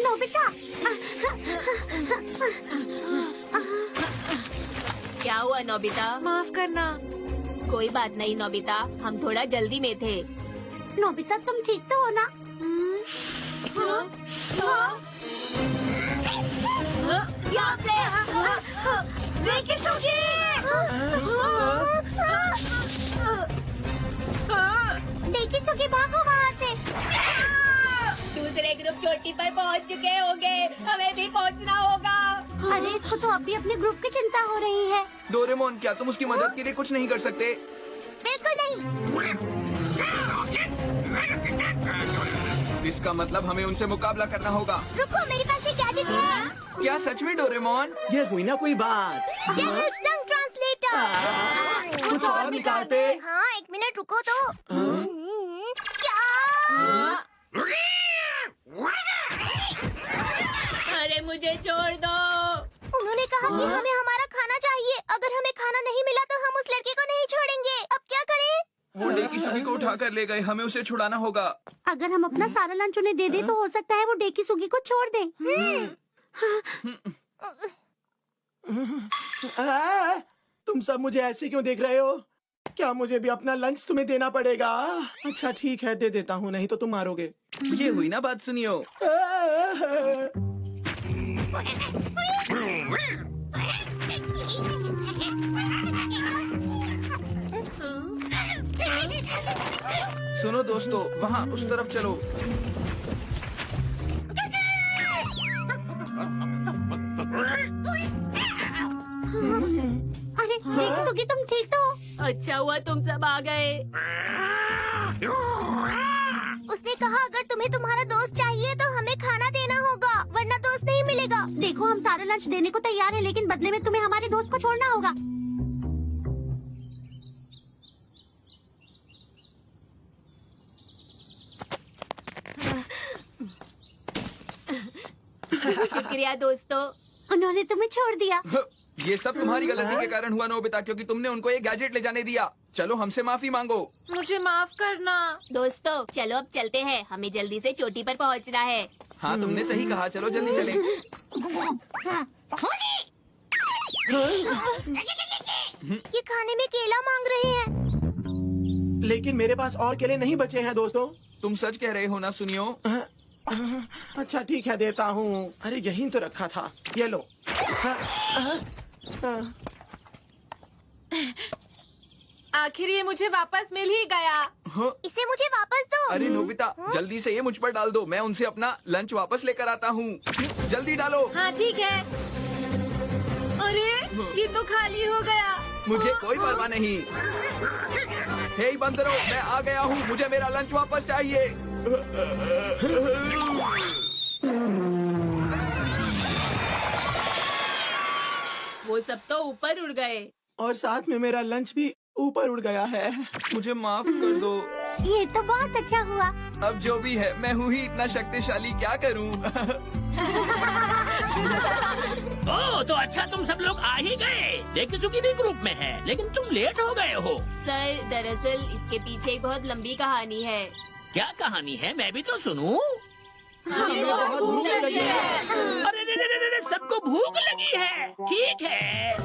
नोबिता! क्या हुआ नोबिता? माफ करना। कोई बात नहीं नोबिता, हम थोड़ा जल्दी में थे। नोबिता तुम ठीक तो हो ना? डेकिसुगी भागो वहाँ से। दूसरे ग्रुप चोटी पर पहुँच चुके होंगे, हमें भी पहुँचना होगा। अरे इसको तो अभी अपने ग्रुप की चिंता हो रही है। डोरेमोन, क्या तुम उसकी मदद के लिए कुछ नहीं कर सकते? बिल्कुल नहीं। इसका मतलब हमें उनसे मुकाबला करना होगा। रुको, मेरे पास एक गैजेट है। क्या सच में डोरेमोन? ये हुई ना कोई बात। डेविल्स टंग ट्रांसलेटर। कुछ और निकालते। हाँ, एक मिनट रुको तो। क्या? अरे मुझे छोड़ दो। उन्होंने कहा कि हमें हमारा खाना चाहिए। अगर हमें खाना नहीं मिला तो हम उस लड़के को नहीं छोड़ेंगे। अब क्या करें? वो डेकिसुगी को उठा कर ले गए, हमें उसे छुड़ाना होगा। अगर हम अपना सारा लंच उन्हें दे दें तो हो सकता है वो डेकिसुगी को छोड़ दें। तुम सब मुझे ऐसे क्यों देख रहे हो? क्या मुझे भी अपना लंच तुम्हें देना पड़ेगा? अच्छा ठीक है, दे देता हूँ, नहीं तो तुम मारोगे। ये हुई ना बात, सुनियो। सुनो दोस्तों, वहाँ उस तरफ चलो। अरे डेकिसुगी तुम ठीक तो हो? अच्छा हुआ तुम सब आ गए। उसने कहा अगर तुम्हें तुम्हारा दोस्त चाहिए तो हमें खाना देना होगा, वरना दोस्त नहीं मिलेगा। देखो हम सारा लंच देने को तैयार हैं, लेकिन बदले में तुम्हें हमारे दोस्त को छोड़ना होगा। शुक्रिया दोस्तों। उन्होंने तुम्हें छोड़ दिया। ये सब तुम्हारी गलती के कारण हुआ नोबिता, क्योंकि तुमने उनको ये गैजेट ले जाने दिया। चलो हमसे माफी मांगो। मुझे माफ करना। दोस्तों चलो अब चलते हैं, हमें जल्दी से चोटी पर पहुंचना है। हाँ तुमने सही कहा, चलो जल्दी चलें। ये खाने में केला मांग रहे हैं। लेकिन मेरे पास और केले नहीं बचे हैं दोस्तों। तुम सच कह रहे हो ना सुनियो? अच्छा ठीक है, देता हूँ। अरे यहीं तो रखा था, ये लो। आखिर ये मुझे वापस मिल ही गया। इसे मुझे वापस दो। अरे नोबिता, जल्दी से ये मुझ पर डाल दो, मैं उनसे अपना लंच वापस लेकर आता हूँ। जल्दी डालो। हाँ ठीक है। अरे ये तो खाली हो गया। मुझे कोई परवाह नहीं। हे बंदरों, मैं आ गया हूँ, मुझे मेरा लंच वापस चाहिए। वो सब तो ऊपर उड़ गए और साथ में मेरा लंच भी ऊपर उड़ गया है। मुझे माफ कर दो। ये तो बहुत अच्छा हुआ। अब जो भी है, मैं हूँ ही इतना शक्तिशाली, क्या करूँ? ओह तो अच्छा तुम सब लोग आ ही गए। देखिसुकी भी ग्रुप में है, लेकिन तुम लेट हो गए हो। सर दरअसल इसके पीछे एक बहुत लंबी कहानी है। क्या कहानी है, मैं भी तो सुनूं। हमें बहुत भूख लगी है। अरे सबको भूख लगी है। ठीक है,